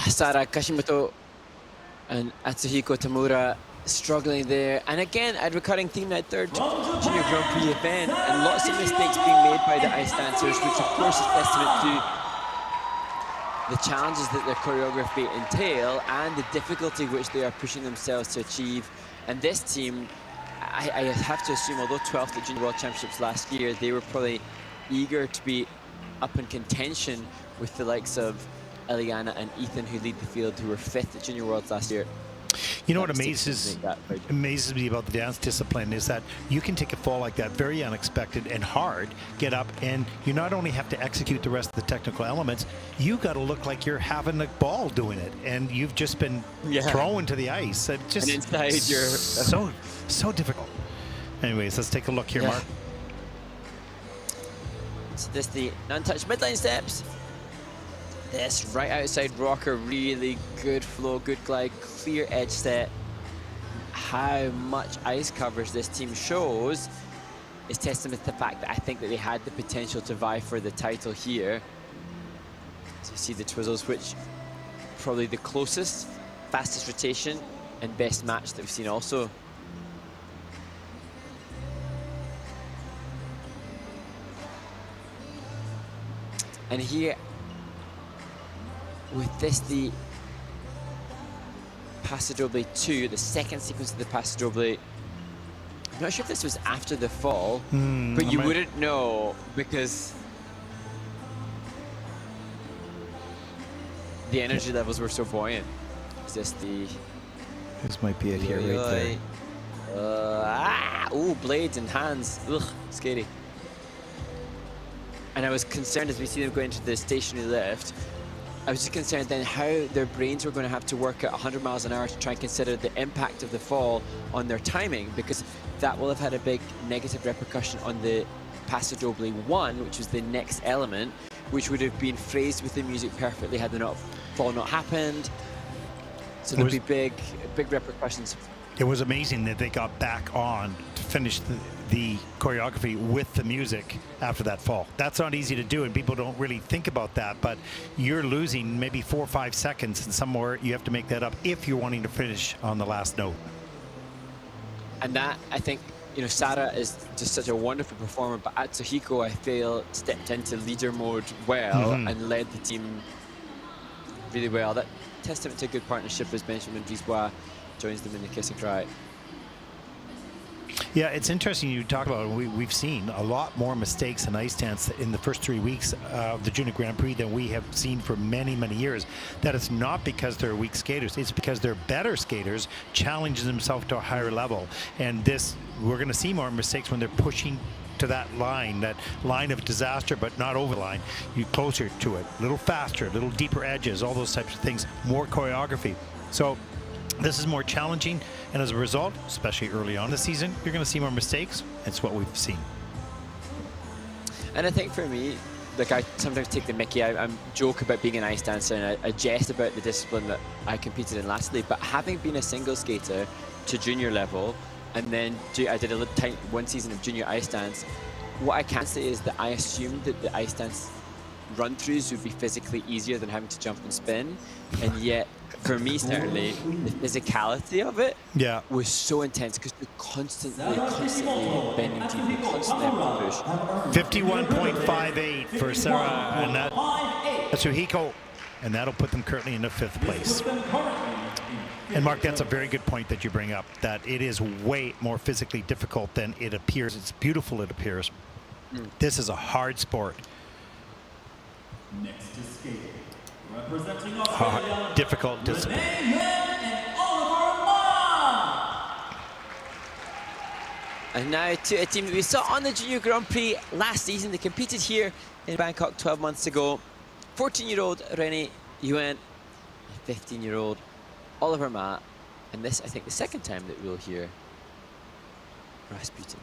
Sara, Kishimoto And Atsuhiko Tamura struggling there. And again, a recurring theme that third Junior Grand Prix event, and lots of mistakes being made by the ice dancers, which of course is testament to the challenges that their choreography entail and the difficulty which they are pushing themselves to achieve. And this team, I have to assume, although 12th at Junior World Championships last year, they were probably eager to be up in contention with the likes of Elliana and Ethan, who lead the field, who were 5th at Junior Worlds last year. You know what amazes me about the dance discipline is that you can take a fall like that, very unexpected and hard, get up, and you not only have to execute the rest of the technical elements, you got to look like you're having a ball doing it, and you've just been thrown to the ice. It just and inside you're so difficult. Anyways, let's take a look here, Mark. So this the untouched midline steps. This right outside rocker, really good flow, good glide, clear edge set. How much ice coverage this team shows is testament to the fact that I think that they had the potential to vie for the title here. So you see the twizzles, which probably the closest, fastest rotation and best match that we've seen also. And here, with this, the Paso Doble 2, the second sequence of the Paso Doble. I'm not sure if this was after the fall, but you wouldn't know because the energy levels were so buoyant. Is this the... This might be it here, right there. Ooh, blades and hands. Ugh, scary. And I was concerned as we see them go into the stationary lift. I was just concerned then how their brains were going to have to work at 100 miles an hour to try and consider the impact of the fall on their timing, because that will have had a big negative repercussion on the Paso Doble 1, which was the next element, which would have been phrased with the music perfectly had the fall not happened. So there'd be big repercussions. It was amazing that they got back on to finish the choreography with the music after that fall. That's not easy to do, and people don't really think about that, but you're losing maybe 4 or 5 seconds, and somewhere you have to make that up if you're wanting to finish on the last note. And that, I think, you know, Sara is just such a wonderful performer, but Atsuhiko, I feel, stepped into leader mode well and led the team really well. That testament to a good partnership as Benjamin Brisbois joins them in the kiss and cry. Yeah, it's interesting you talk about, we've seen a lot more mistakes in ice dance in the first 3 weeks of the Junior Grand Prix than we have seen for many, many years. That it's not because they're weak skaters, it's because they're better skaters challenging themselves to a higher level. And this, we're going to see more mistakes when they're pushing to that line of disaster, but not over the line. You closer to it, a little faster, a little deeper edges, all those types of things, more choreography. So this is more challenging, and as a result, especially early on in the season, you're going to see more mistakes. It's what we've seen. And I think for me, like, I sometimes take the mickey. I joke about being an ice dancer, and I jest about the discipline that I competed in lastly. But having been a single skater to junior level, and then I did a little tiny 1 season of junior ice dance, what I can say is that I assumed that the ice dance run-throughs would be physically easier than having to jump and spin, and yet for me certainly the physicality of it was so intense because you're constantly bending deep, you're constantly having to push. 51.58 for Sara and Atsuhiko, and that'll put them currently in the 5th place. And Mark, that's a very good point that you bring up, that it is way more physically difficult than it appears. It's beautiful, it appears. This is a hard sport. Next to skate, representing Australia, difficult discipline. And now to a team that we saw on the Junior Grand Prix last season. They competed here in Bangkok 12 months ago. 14-year-old Renee Nguyen, 15-year-old Oliver Ma, and this, I think, the second time that we'll hear Rasputin.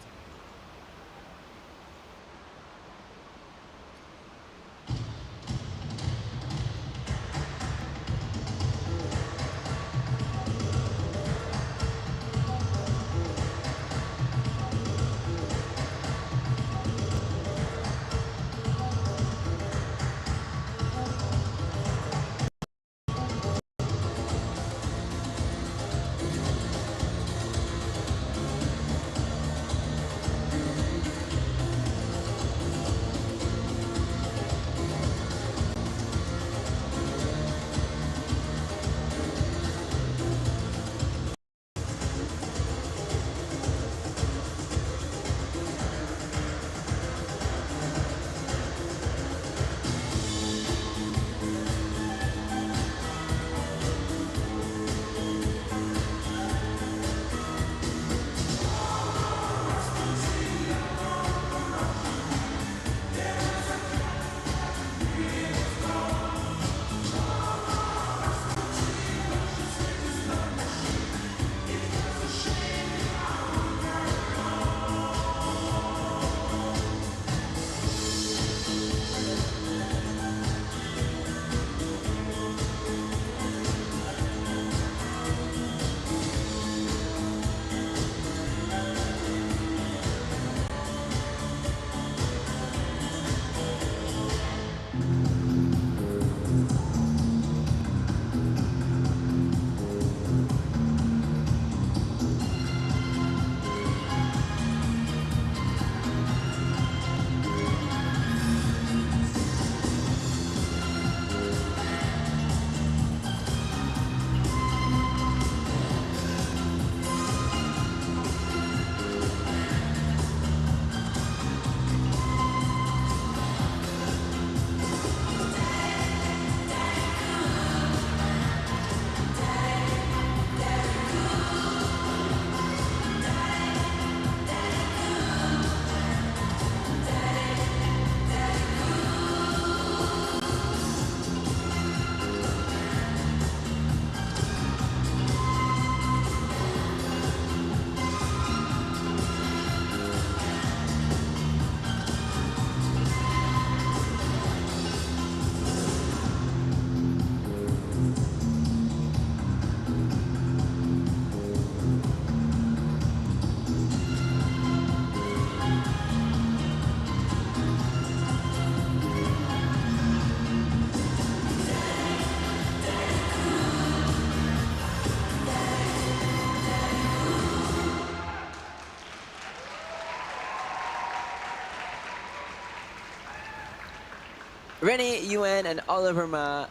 Renee, Nguyen, and Oliver Ma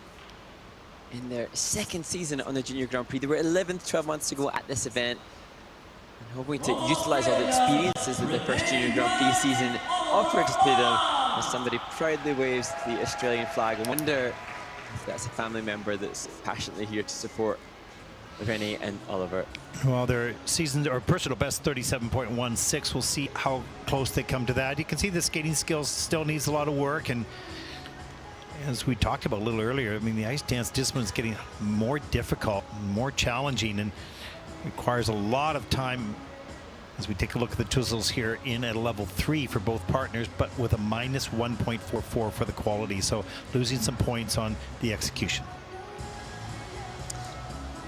in their second season on the Junior Grand Prix. They were 11th 12 months ago at this event, and hoping to utilize all the experiences that the first Junior Grand Prix season offered to them, as somebody proudly waves the Australian flag. I wonder if that's a family member that's passionately here to support Renee and Oliver. Well, their season or personal best 37.16. We'll see how close they come to that. You can see the skating skills still needs a lot of work, and as we talked about a little earlier, I mean, the ice dance discipline is getting more difficult, more challenging, and requires a lot of time. As we take a look at the twizzles here in at level 3 for both partners, but with a minus 1.44 for the quality, so losing some points on the execution.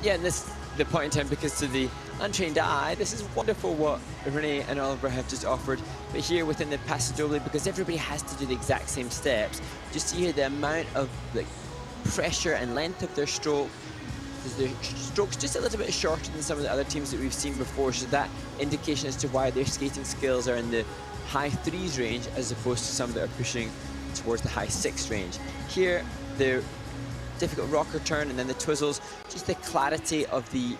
Yeah, and this the point in time, because to the untrained eye, this is wonderful what Renee and Oliver have just offered. But here within the Paso Doble, because everybody has to do the exact same steps, just see here the amount of like pressure and length of their stroke. Their stroke's just a little bit shorter than some of the other teams that we've seen before, so that indication as to why their skating skills are in the high 3s range as opposed to some that are pushing towards the high 6 range. Here, the difficult rocker turn and then the twizzles, just the clarity of the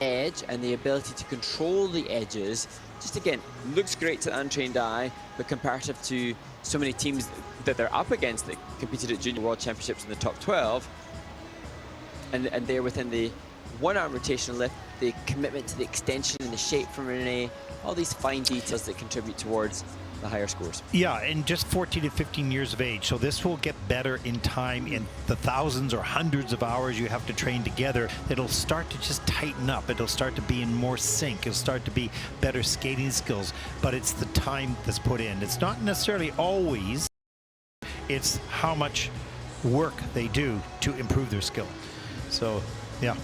edge and the ability to control the edges, just again, looks great to the untrained eye, but comparative to so many teams that they're up against that competed at Junior World Championships in the top 12, and they're within the one-arm rotational lift, the commitment to the extension and the shape from Renee, all these fine details that contribute towards the higher scores. Yeah, and just 14 to 15 years of age, so this will get better in time. In the thousands or hundreds of hours you have to train together, it'll start to just tighten up. It'll start to be in more sync. It'll start to be better skating skills, but it's the time that's put in. It's not necessarily always, it's how much work they do to improve their skill. So, yeah.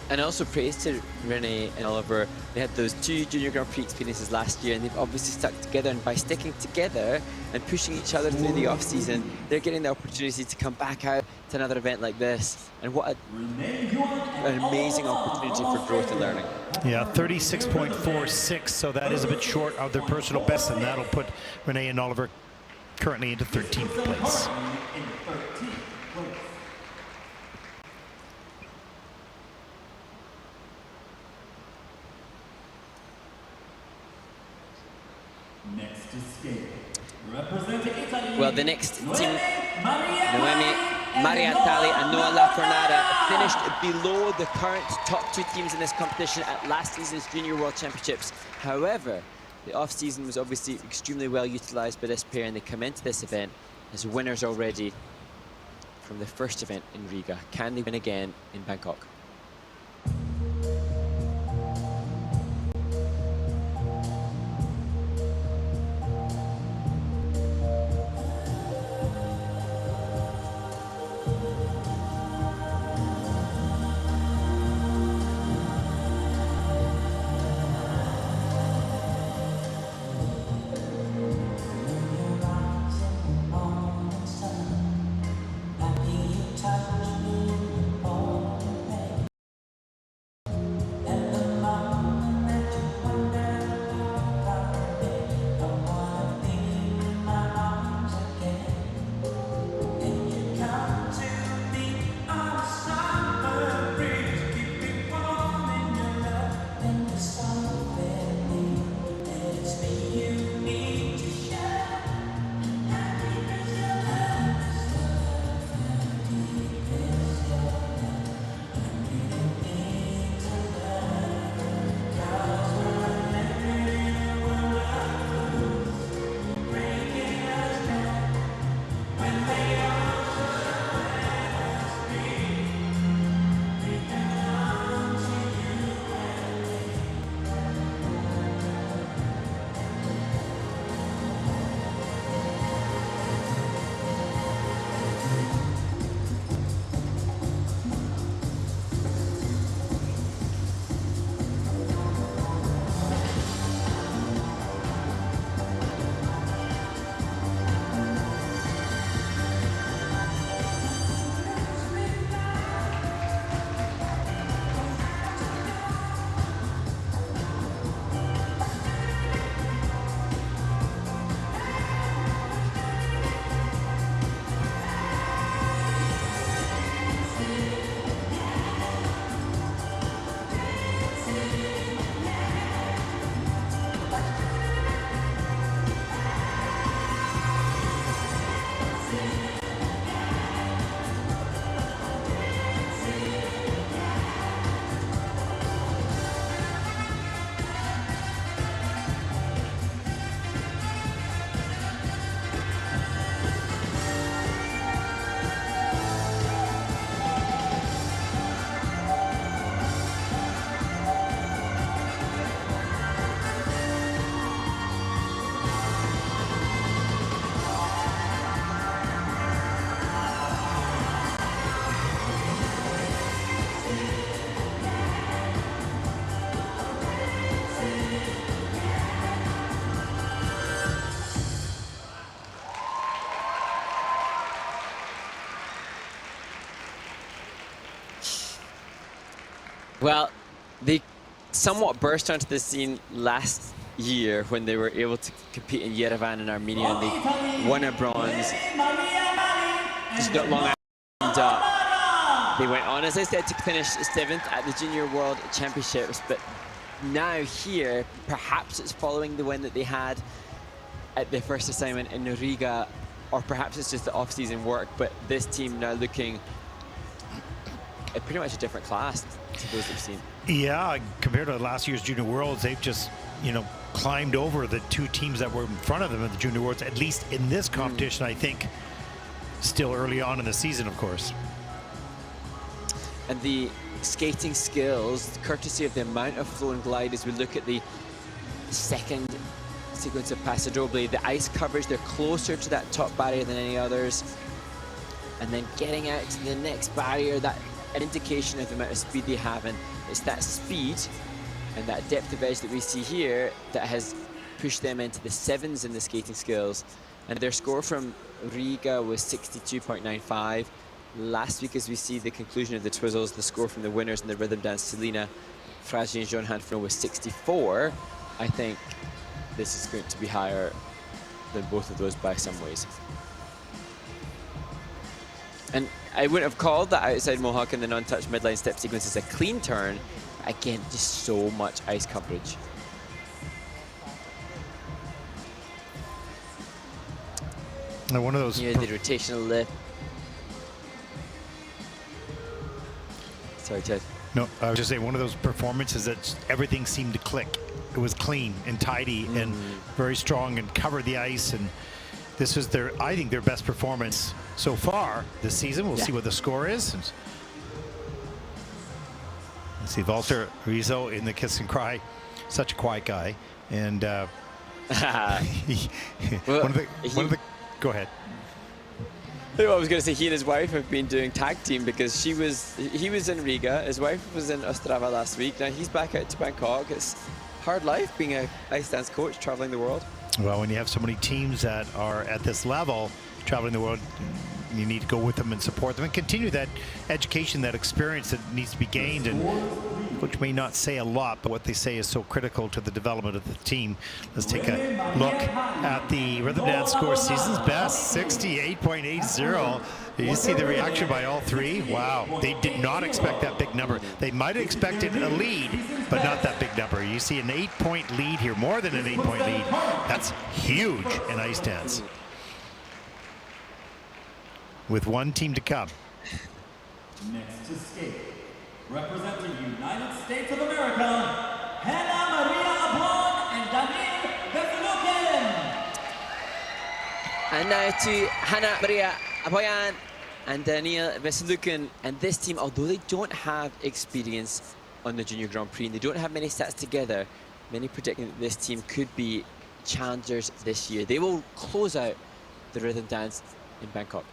And also praise to Renee and Oliver. They had those 2 Junior Grand Prix experiences last year, and they've obviously stuck together, and by sticking together and pushing each other through the off-season, they're getting the opportunity to come back out to another event like this. And what an amazing opportunity for growth and learning. Yeah, 36.46, so that is a bit short of their personal best, and that'll put Renee and Oliver currently into 13th place. Well, the next team, Noemi Mariatali and Noah Lafornada, finished below the current top 2 teams in this competition at last season's Junior World Championships. However, the off-season was obviously extremely well utilised by this pair, and they come into this event as winners already from the first event in Riga. Can they win again in Bangkok? Well, they somewhat burst onto the scene last year when they were able to compete in Yerevan in Armenia, and they won a bronze. Just not long after they went on, as I said, to finish 7th at the Junior World Championships. But now here, perhaps it's following the win that they had at their first assignment in Riga, or perhaps it's just the off-season work, but this team now looking at pretty much a different class to those we've seen. Yeah, compared to last year's Junior Worlds, they've just, you know, climbed over the 2 teams that were in front of them at the Junior Worlds, at least in this competition, I think. Still early on in the season, of course. And the skating skills, courtesy of the amount of flow and glide, as we look at the second sequence of Paso Doble, the ice coverage, they're closer to that top barrier than any others. And then getting out to the next barrier, that an indication of the amount of speed they have. And it's that speed and that depth of edge that we see here that has pushed them into the 7s in the skating skills. And their score from Riga was 62.95. Last week, as we see the conclusion of the Twizzles, the score from the winners in the rhythm dance, Selena Fragi and Jean Hanfno, was 64. I think this is going to be higher than both of those by some ways. And I wouldn't have called that outside mohawk in the non-touch midline step sequence as a clean turn. Again, just so much ice coverage. Now one of those. Here, the rotational lift. Sorry, Ted. No, I was just saying, one of those performances that everything seemed to click. It was clean and tidy and very strong and covered the ice. And this was their, I think, their best performance so far this season. We'll see what the score is. Let's see, Walter Rizzo in the kiss and cry. Such a quiet guy. And one of the, go ahead. I was going to say, he and his wife have been doing tag team, because he was in Riga, his wife was in Ostrava last week. Now he's back out to Bangkok. It's hard life being a ice dance coach traveling the world. Well, when you have so many teams that are at this level traveling the world, you need to go with them and support them and continue that education, that experience that needs to be gained, and which may not say a lot, but what they say is so critical to the development of the team. Let's take a look at the rhythm dance score. Season's best, 68.80. You see the reaction by all 3. Wow, they did not expect that big number. They might have expected a lead, but not that big number. You see an 8-point lead here, more than an 8-point lead. That's huge in ice dance. With one team to come. Next to skate, representing United States of America, Hannah Maria Ablon and Daniel Veselukin. And now to Hannah Maria Aboyan and Daniel Veselukin. And this team, although they don't have experience on the Junior Grand Prix and they don't have many stats together, many predicting that this team could be challengers this year. They will close out the rhythm dance in Bangkok.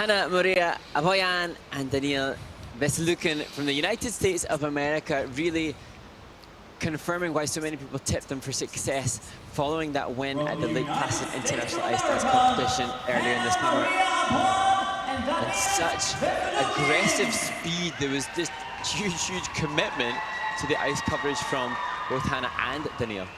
Hannah Maria Aboyan and Daniel Veselukin from the United States of America, really confirming why so many people tipped them for success following that win at the Lake Placid International Ice Dance Competition earlier in the summer. And such aggressive speed. There was just huge commitment to the ice coverage from both Hannah and Daniel.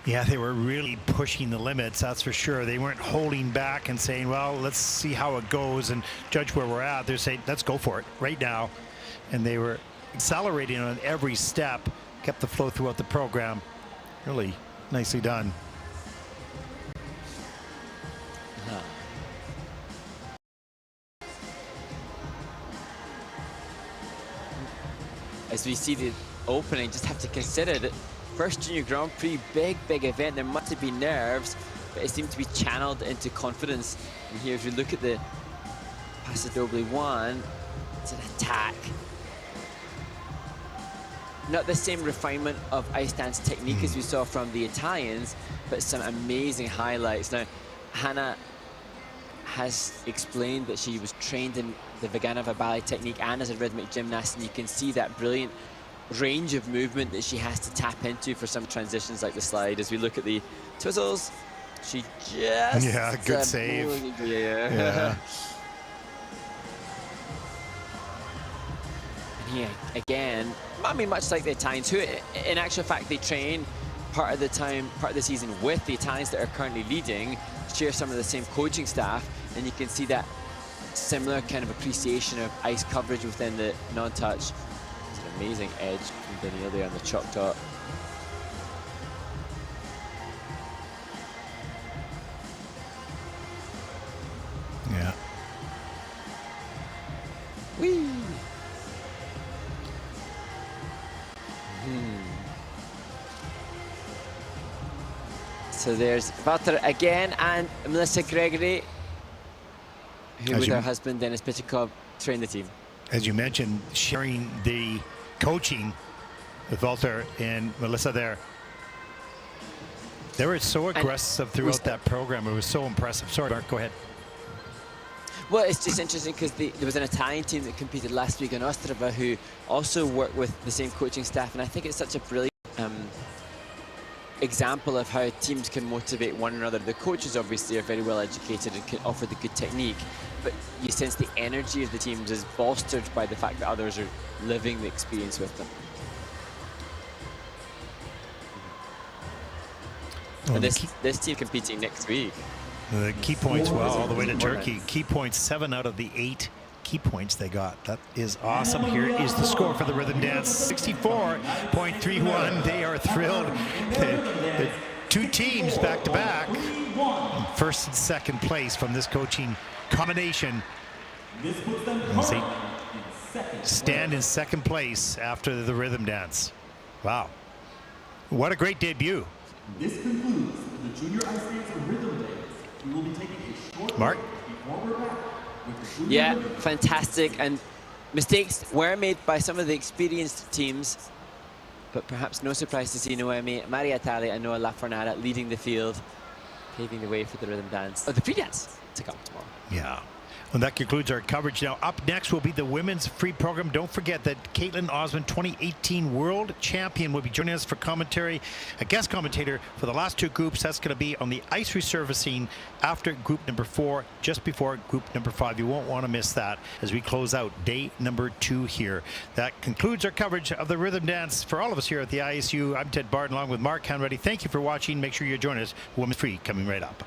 Yeah, they were really pushing the limits, that's for sure. They weren't holding back and saying, well, let's see how it goes and judge where we're at. They're saying, let's go for it right now. And they were accelerating on every step, kept the flow throughout the program. Really nicely done. As we see the opening, just have to consider that first Junior Grand Prix, big event. There must have been nerves, but it seemed to be channeled into confidence. And here, if you look at the Paso Doble 1, it's an attack. Not the same refinement of ice dance technique as we saw from the Italians, but some amazing highlights. Now, Hannah has explained that she was trained in the Vaganova ballet technique and as a rhythmic gymnast, and you can see that brilliant range of movement that she has to tap into for some transitions like the slide. As we look at the twizzles, she just... good save. Yeah. And here, again, I mean, much like the Italians, who in actual fact they train part of the season with the Italians that are currently leading, share some of the same coaching staff, and you can see that similar kind of appreciation of ice coverage within the non-touch. It's an amazing edge from Daniel there on the chalk top. Yeah. Whee! So there's Walter again and Melissa Gregory, who with her husband Dennis Pichikov trained the team. As you mentioned, sharing the coaching with Walter and Melissa there. They were so aggressive throughout that program. It was so impressive. Sorry, Mark, go ahead. Well, it's just interesting because there was an Italian team that competed last week in Ostrava who also worked with the same coaching staff, and I think it's such a brilliant example of how teams can motivate one another. The coaches obviously are very well educated and can offer the good technique, but you sense the energy of the teams is bolstered by the fact that others are living the experience with them. Well, and this team competing next week. The key points, well, all the way to Turkey. Key points, 7 out of the 8 key points they got. That is awesome. Here is the score for the rhythm dance, 64.31. They are thrilled. The two teams back to back, first and second place from this coaching combination. As they stand in second place after the rhythm dance. Wow. What a great debut. This concludes the Junior Ice Dance Rhythm Dance. We will be taking a short Mark? break before we're back with the Junior Yeah, Rhythm Dance. fantastic. And mistakes were made by some of the experienced teams, but perhaps no surprise to see Noemi Mariatali and Noah Lafornara leading the field, paving the way for the rhythm dance, or the free dance, to come tomorrow. Yeah. And that concludes our coverage. Now, up next will be the women's free program. Don't forget that Caitlin Osmond, 2018 world champion, will be joining us for commentary, a guest commentator for the last two groups. That's going to be on the ice resurfacing after group number 4, just before group number 5. You won't want to miss that as we close out day number 2 here. That concludes our coverage of the rhythm dance for all of us here at the ISU. I'm Ted Barton along with Mark Hanready. Thank you for watching. Make sure you join us. Women's Free coming right up.